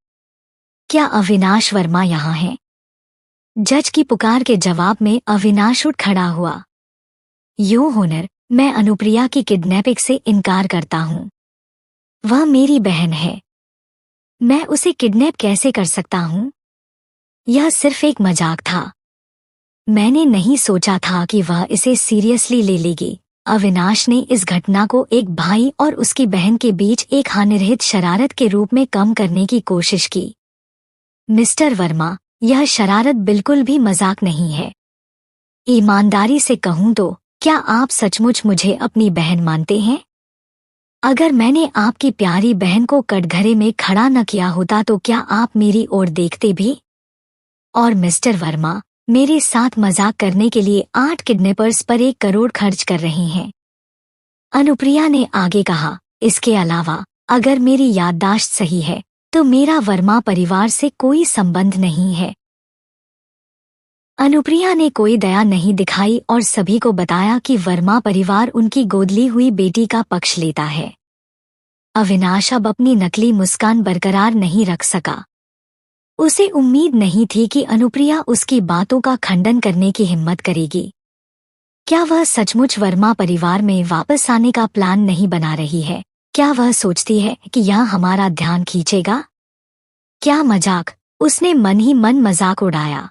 क्या अविनाश वर्मा यहाँ हैं? जज की पुकार के जवाब में अविनाश उठ खड़ा हुआ। योर ऑनर, मैं अनुप्रिया की किडनैपिंग से इनकार करता हूँ। वह मेरी बहन है। मैं उसे किडनैप कैसे कर सकता हूँ? यह सिर्फ एक मजाक था। मैंने नहीं सोचा था कि वह इसे सीरियसली ले लेगी। अविनाश ने इस घटना को एक भाई और उसकी बहन के बीच एक हानिरहित शरारत के रूप में कम करने की कोशिश की। मिस्टर वर्मा, यह शरारत बिल्कुल भी मजाक नहीं है। ईमानदारी से कहूँ तो क्या आप सचमुच मुझे अपनी बहन मानते हैं? अगर मैंने आपकी प्यारी बहन को कटघरे में खड़ा न किया होता तो क्या आप मेरी ओर देखते भी? और मिस्टर वर्मा, मेरे साथ मजाक करने के लिए 8 किडनैपर्स पर 1 करोड़ खर्च कर रही हैं। अनुप्रिया ने आगे कहा, इसके अलावा अगर मेरी याददाश्त सही है तो मेरा वर्मा परिवार से कोई संबंध नहीं है। अनुप्रिया ने कोई दया नहीं दिखाई और सभी को बताया कि वर्मा परिवार उनकी गोदली हुई बेटी का पक्ष लेता है। अविनाश अब अपनी नकली मुस्कान बरकरार नहीं रख सका। उसे उम्मीद नहीं थी कि अनुप्रिया उसकी बातों का खंडन करने की हिम्मत करेगी। क्या वह सचमुच वर्मा परिवार में वापस आने का प्लान नहीं बना रही है? क्या वह सोचती है कि यह हमारा ध्यान खींचेगा? क्या मजाक! उसने मन ही मन मजाक उड़ाया।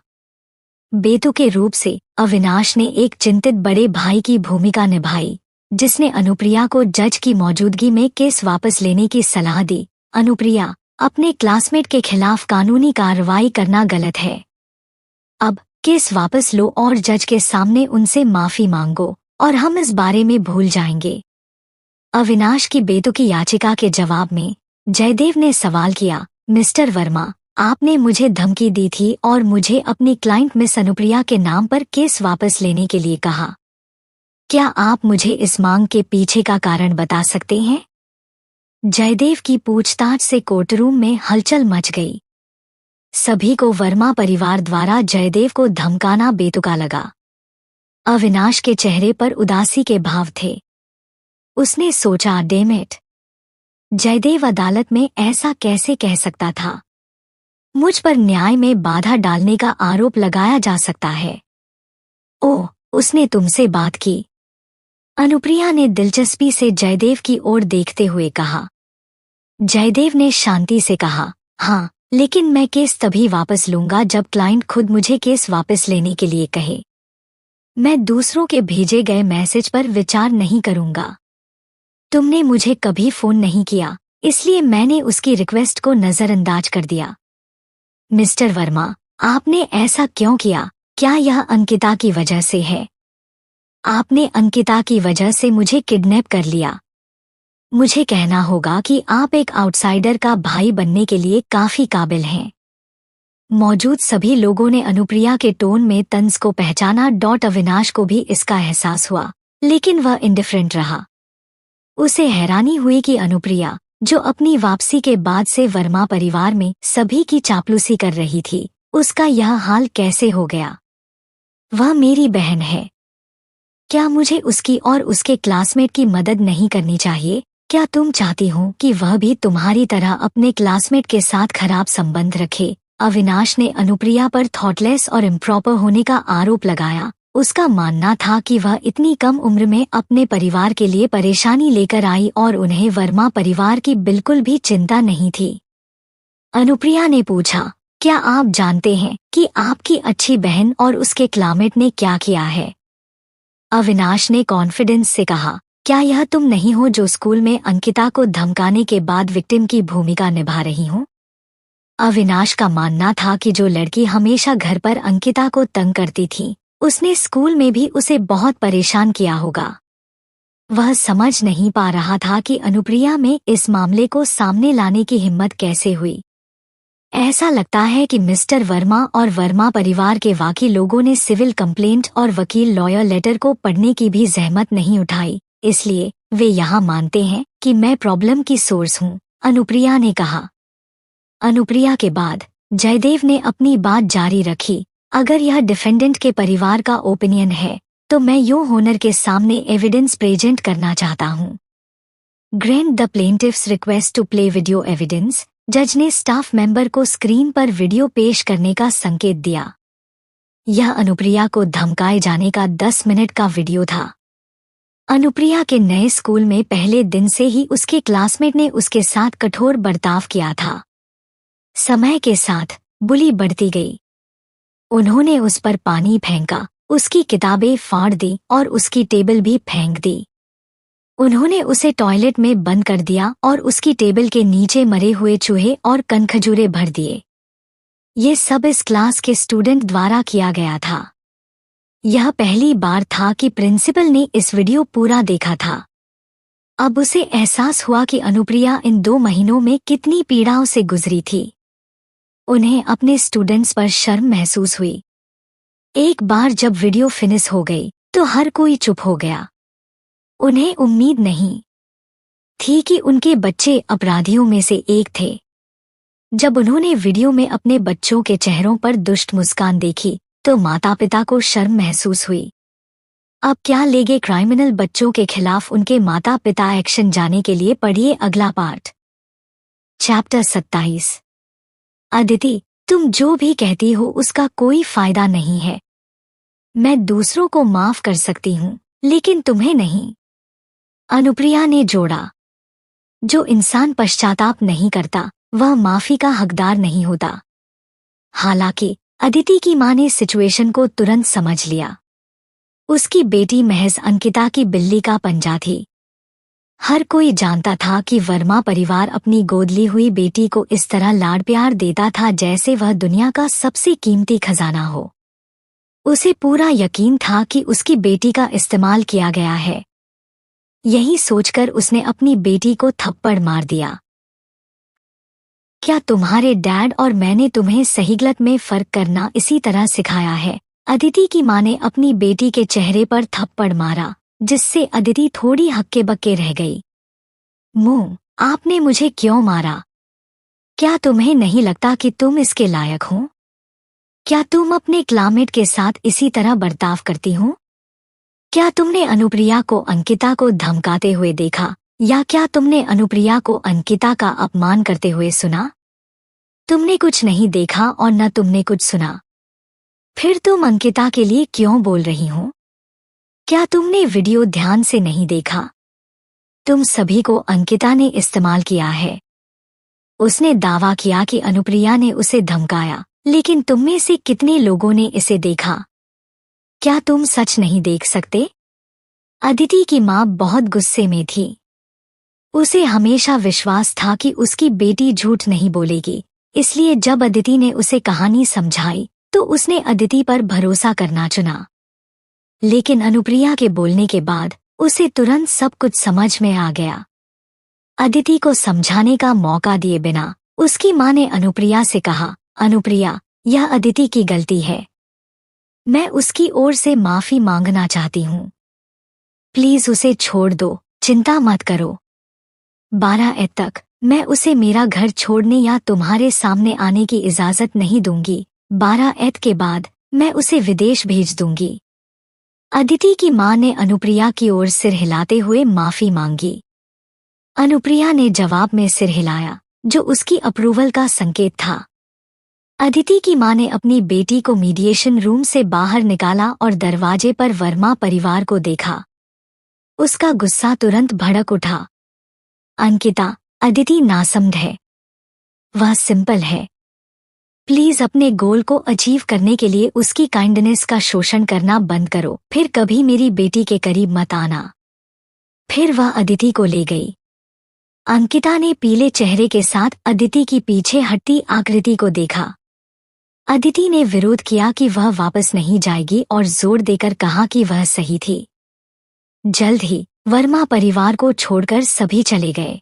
बेतुके रूप से अविनाश ने एक चिंतित बड़े भाई की भूमिका निभाई, जिसने अनुप्रिया को जज की मौजूदगी में केस वापस लेने की सलाह दी। अनुप्रिया, अपने क्लासमेट के खिलाफ कानूनी कार्रवाई करना गलत है। अब केस वापस लो और जज के सामने उनसे माफी मांगो और हम इस बारे में भूल जाएंगे। अविनाश की बेतुकी याचिका के जवाब में जयदेव ने सवाल किया, मिस्टर वर्मा, आपने मुझे धमकी दी थी और मुझे अपनी क्लाइंट मिस अनुप्रिया के नाम पर केस वापस लेने के लिए कहा। क्या आप मुझे इस मांग के पीछे का कारण बता सकते हैं? जयदेव की पूछताछ से कोर्टरूम में हलचल मच गई। सभी को वर्मा परिवार द्वारा जयदेव को धमकाना बेतुका लगा। अविनाश के चेहरे पर उदासी के भाव थे। उसने सोचा, डैम इट, जयदेव अदालत में ऐसा कैसे कह सकता था? मुझ पर न्याय में बाधा डालने का आरोप लगाया जा सकता है। ओह, उसने तुमसे बात की? अनुप्रिया ने दिलचस्पी से जयदेव की ओर देखते हुए कहा। जयदेव ने शांति से कहा, हाँ, लेकिन मैं केस तभी वापस लूंगा जब क्लाइंट खुद मुझे केस वापस लेने के लिए कहे। मैं दूसरों के भेजे गए मैसेज पर विचार नहीं करूंगा। तुमने मुझे कभी फोन नहीं किया, इसलिए मैंने उसकी रिक्वेस्ट को नजरअंदाज कर दिया। मिस्टर वर्मा, आपने ऐसा क्यों किया? क्या यह अंकिता की वजह से है? आपने अंकिता की वजह से मुझे किडनैप कर लिया। मुझे कहना होगा कि आप एक आउटसाइडर का भाई बनने के लिए काफी काबिल हैं। मौजूद सभी लोगों ने अनुप्रिया के टोन में तंज को पहचाना। अविनाश को भी इसका एहसास हुआ, लेकिन वह इंडिफरेंट रहा। उसे हैरानी हुई कि अनुप्रिया, जो अपनी वापसी के बाद से वर्मा परिवार में सभी की चापलूसी कर रही थी, उसका यह हाल कैसे हो गया। वह मेरी बहन है। क्या मुझे उसकी और उसके क्लासमेट की मदद नहीं करनी चाहिए? क्या तुम चाहती हो कि वह भी तुम्हारी तरह अपने क्लासमेट के साथ खराब संबंध रखे? अविनाश ने अनुप्रिया पर थॉटलेस और इम्प्रॉपर होने का आरोप लगाया। उसका मानना था कि वह इतनी कम उम्र में अपने परिवार के लिए परेशानी लेकर आई और उन्हें वर्मा परिवार की बिल्कुल भी चिंता नहीं थी। अनुप्रिया ने पूछा, क्या आप जानते हैं कि आपकी अच्छी बहन और उसके क्लासमेट ने क्या किया है? अविनाश ने कॉन्फिडेंस से कहा, क्या यह तुम नहीं हो जो स्कूल में अंकिता को धमकाने के बाद विक्टिम की भूमिका निभा रही हो? अविनाश का मानना था कि जो लड़की हमेशा घर पर अंकिता को तंग करती थी, उसने स्कूल में भी उसे बहुत परेशान किया होगा। वह समझ नहीं पा रहा था कि अनुप्रिया में इस मामले को सामने लाने की हिम्मत कैसे हुई। ऐसा लगता है कि मिस्टर वर्मा और वर्मा परिवार के बाकी लोगों ने सिविल कंप्लेंट और वकील लॉयर लेटर को पढ़ने की भी जहमत नहीं उठाई, इसलिए वे यहाँ मानते हैं कि मैं प्रॉब्लम की सोर्स हूँ, अनुप्रिया ने कहा। अनुप्रिया के बाद जयदेव ने अपनी बात जारी रखी, अगर यह डिफेंडेंट के परिवार का ओपिनियन है तो मैं योर ऑनर के सामने एविडेंस प्रेजेंट करना चाहता हूँ। Grant the plaintiff's request to play video evidence. जज ने स्टाफ मेंबर को स्क्रीन पर वीडियो पेश करने का संकेत दिया। यह अनुप्रिया को धमकाए जाने का 10 मिनट का वीडियो था। अनुप्रिया के नए स्कूल में पहले दिन से ही उसके क्लासमेट ने उसके साथ कठोर बर्ताव किया था। समय के साथ बुली बढ़ती गई। उन्होंने उस पर पानी फेंका, उसकी किताबें फाड़ दी और उसकी टेबल भी फेंक दी। उन्होंने उसे टॉयलेट में बंद कर दिया और उसकी टेबल के नीचे मरे हुए चूहे और कनखजूरे भर दिए। ये सब इस क्लास के स्टूडेंट द्वारा किया गया था। यह पहली बार था कि प्रिंसिपल ने इस वीडियो पूरा देखा था। अब उसे एहसास हुआ कि अनुप्रिया इन 2 महीनों में कितनी पीड़ाओं से गुजरी थी। उन्हें अपने स्टूडेंट्स पर शर्म महसूस हुई। एक बार जब वीडियो फिनिश हो गई तो हर कोई चुप हो गया। उन्हें उम्मीद नहीं थी कि उनके बच्चे अपराधियों में से एक थे। जब उन्होंने वीडियो में अपने बच्चों के चेहरों पर दुष्ट मुस्कान देखी तो माता पिता को शर्म महसूस हुई। अब क्या लेगे क्रिमिनल बच्चों के खिलाफ उनके माता पिता एक्शन जाने के लिए पढ़िए अगला पार्ट। चैप्टर 27। अदिति, तुम जो भी कहती हो उसका कोई फायदा नहीं है। मैं दूसरों को माफ कर सकती हूँ लेकिन तुम्हें नहीं, अनुप्रिया ने जोड़ा। जो इंसान पश्चाताप नहीं करता वह माफी का हकदार नहीं होता। हालांकि अदिति की मां ने सिचुएशन को तुरंत समझ लिया। उसकी बेटी महज अंकिता की बिल्ली का पंजा थी। हर कोई जानता था कि वर्मा परिवार अपनी गोद ली हुई बेटी को इस तरह लाड प्यार देता था जैसे वह दुनिया का सबसे कीमती खजाना हो। उसे पूरा यकीन था कि उसकी बेटी का इस्तेमाल किया गया है। यही सोचकर उसने अपनी बेटी को थप्पड़ मार दिया। क्या तुम्हारे डैड और मैंने तुम्हें सही गलत में फर्क करना इसी तरह सिखाया है? अदिति की मां ने अपनी बेटी के चेहरे पर थप्पड़ मारा, जिससे अदिति थोड़ी हक्के बक्के रह गई। मुंह, आपने मुझे क्यों मारा? क्या तुम्हें नहीं लगता कि तुम इसके लायक हो? क्या तुम अपने क्लासमेट के साथ इसी तरह बर्ताव करती हो? क्या तुमने अनुप्रिया को अंकिता को धमकाते हुए देखा या क्या तुमने अनुप्रिया को अंकिता का अपमान करते हुए सुना? तुमने कुछ नहीं देखा और न तुमने कुछ सुना। फिर तुम अंकिता के लिए क्यों बोल रही हो? क्या तुमने वीडियो ध्यान से नहीं देखा? तुम सभी को अंकिता ने इस्तेमाल किया है। उसने दावा किया कि अनुप्रिया ने उसे धमकाया, लेकिन तुम में से कितने लोगों ने इसे देखा? क्या तुम सच नहीं देख सकते? अदिति की मां बहुत गुस्से में थी। उसे हमेशा विश्वास था कि उसकी बेटी झूठ नहीं बोलेगी, इसलिए जब अदिति ने उसे कहानी समझाई तो उसने अदिति पर भरोसा करना चुना। लेकिन अनुप्रिया के बोलने के बाद उसे तुरंत सब कुछ समझ में आ गया। अदिति को समझाने का मौका दिए बिना उसकी मां ने अनुप्रिया से कहा, अनुप्रिया, यह अदिति की गलती है। मैं उसकी ओर से माफी मांगना चाहती हूँ। प्लीज उसे छोड़ दो, चिंता मत करो। 12 तक मैं उसे मेरा घर छोड़ने या तुम्हारे सामने आने की इजाजत नहीं दूंगी। 12 के बाद मैं उसे विदेश भेज दूंगी। अदिति की मां ने अनुप्रिया की ओर सिर हिलाते हुए माफी मांगी। अनुप्रिया ने जवाब में सिर हिलाया, जो उसकी अप्रूवल का संकेत था। अदिति की मां ने अपनी बेटी को मीडिएशन रूम से बाहर निकाला और दरवाजे पर वर्मा परिवार को देखा। उसका गुस्सा तुरंत भड़क उठा। अंकिता, अदिति नासमझ है। वह सिंपल है। प्लीज अपने गोल को अचीव करने के लिए उसकी काइंडनेस का शोषण करना बंद करो। फिर कभी मेरी बेटी के करीब मत आना। फिर वह अदिति को ले गई। अंकिता ने पीले चेहरे के साथ अदिति की पीछे हटती आकृति को देखा। अदिति ने विरोध किया कि वह वापस नहीं जाएगी और जोर देकर कहा कि वह सही थी। जल्द ही वर्मा परिवार को छोड़कर सभी चले गए।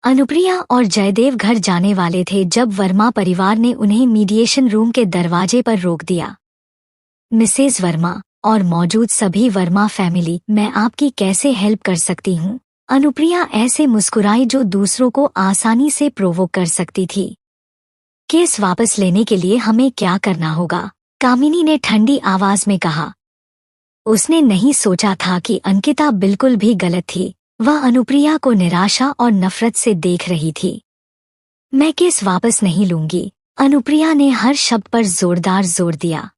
अनुप्रिया और जयदेव घर जाने वाले थे जब वर्मा परिवार ने उन्हें मीडिएशन रूम के दरवाजे पर रोक दिया। मिसेज वर्मा और मौजूद सभी वर्मा फैमिली, मैं आपकी कैसे हेल्प कर सकती हूँ? अनुप्रिया ऐसे मुस्कुराई जो दूसरों को आसानी से प्रोवोक कर सकती थी। केस वापस लेने के लिए हमें क्या करना होगा? कामिनी ने ठंडी आवाज में कहा। उसने नहीं सोचा था कि अंकिता बिल्कुल भी गलत थी। वह अनुप्रिया को निराशा और नफरत से देख रही थी। मैं केस वापस नहीं लूंगी, अनुप्रिया ने हर शब्द पर जोरदार जोर दिया।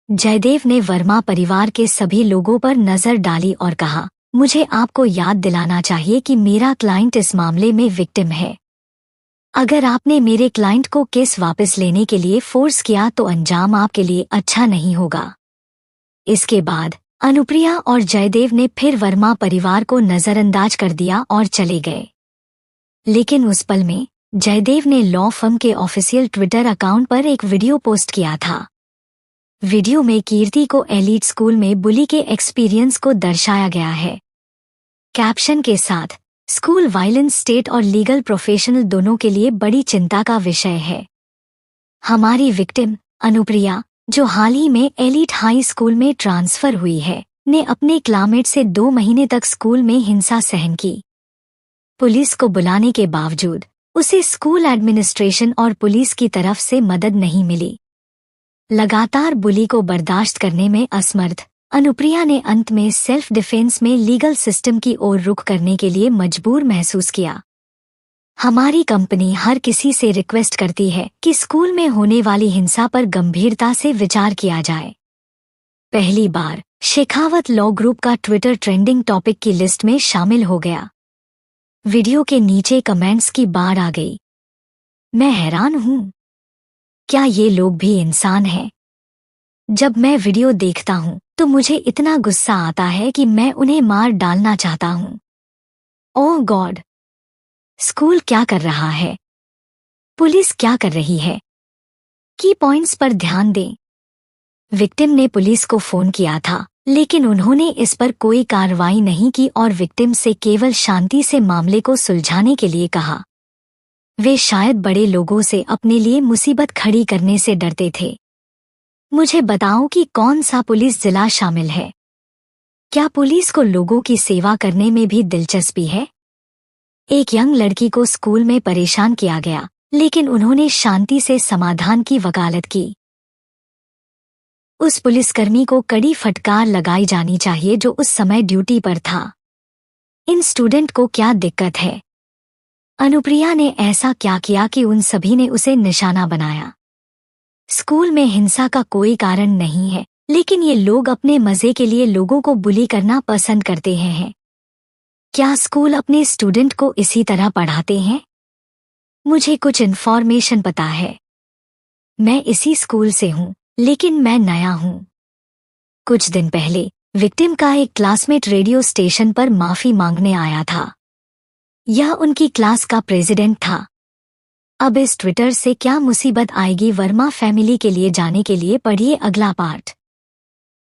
जयदेव ने वर्मा परिवार के सभी लोगों पर नजर डाली और कहा, मुझे आपको याद दिलाना चाहिए कि मेरा क्लाइंट इस मामले में विक्टिम है। अगर आपने मेरे क्लाइंट को केस वापस लेने के लिए फोर्स किया तो अंजाम आपके लिए अच्छा नहीं होगा। इसके बाद अनुप्रिया और जयदेव ने फिर वर्मा परिवार को नजरअंदाज कर दिया और चले गए। लेकिन उस पल में जयदेव ने लॉ फर्म के ऑफिशियल ट्विटर अकाउंट पर एक वीडियो पोस्ट किया था। वीडियो में कीर्ति को एलीट स्कूल में बुली के एक्सपीरियंस को दर्शाया गया है। कैप्शन के साथ, स्कूल वायलेंस स्टेट और लीगल प्रोफेशनल दोनों के लिए बड़ी चिंता का विषय है। हमारी विक्टिम अनुप्रिया, जो हाल ही में एलीट हाई स्कूल में ट्रांसफर हुई है, ने अपने क्लासमेट से 2 महीने तक स्कूल में हिंसा सहन की। पुलिस को बुलाने के बावजूद उसे स्कूल एडमिनिस्ट्रेशन और पुलिस की तरफ से मदद नहीं मिली। लगातार बुली को बर्दाश्त करने में असमर्थ अनुप्रिया ने अंत में सेल्फ डिफेंस में लीगल सिस्टम की ओर रुख करने के लिए मजबूर महसूस किया। हमारी कंपनी हर किसी से रिक्वेस्ट करती है कि स्कूल में होने वाली हिंसा पर गंभीरता से विचार किया जाए। पहली बार शेखावत लॉ ग्रुप का ट्विटर ट्रेंडिंग टॉपिक की लिस्ट में शामिल हो गया। वीडियो के नीचे कमेंट्स की बाढ़ आ गई। मैं हैरान हूँ, क्या ये लोग भी इंसान हैं? जब मैं वीडियो देखता हूँ तो मुझे इतना गुस्सा आता है कि मैं उन्हें मार डालना चाहता हूँ। ओह गॉड! स्कूल क्या कर रहा है? पुलिस क्या कर रही है? की पॉइंट्स पर ध्यान दें। विक्टिम ने पुलिस को फोन किया था, लेकिन उन्होंने इस पर कोई कार्रवाई नहीं की और विक्टिम से केवल शांति से मामले को सुलझाने के लिए कहा। वे शायद बड़े लोगों से अपने लिए मुसीबत खड़ी करने से डरते थे। मुझे बताओ कि कौन सा पुलिस जिला शामिल है? क्या पुलिस को लोगों की सेवा करने में भी दिलचस्पी है? एक यंग लड़की को स्कूल में परेशान किया गया, लेकिन उन्होंने शांति से समाधान की वकालत की। उस पुलिसकर्मी को कड़ी फटकार लगाई जानी चाहिए जो उस समय ड्यूटी पर था। इन स्टूडेंट को क्या दिक्कत है? अनुप्रिया ने ऐसा क्या किया कि उन सभी ने उसे निशाना बनाया? स्कूल में हिंसा का कोई कारण नहीं है, लेकिन ये लोग अपने मजे के लिए लोगों को बुली करना पसंद करते हैं। क्या स्कूल अपने स्टूडेंट को इसी तरह पढ़ाते हैं? मुझे कुछ इन्फॉर्मेशन पता है। मैं इसी स्कूल से हूँ, लेकिन मैं नया हूँ। कुछ दिन पहले विक्टिम का एक क्लासमेट रेडियो स्टेशन पर माफी मांगने आया था। यह उनकी क्लास का प्रेसिडेंट था। अब इस ट्विटर से क्या मुसीबत आएगी? वर्मा फैमिली के लिए जाने के लिए पढ़िए अगला पार्ट।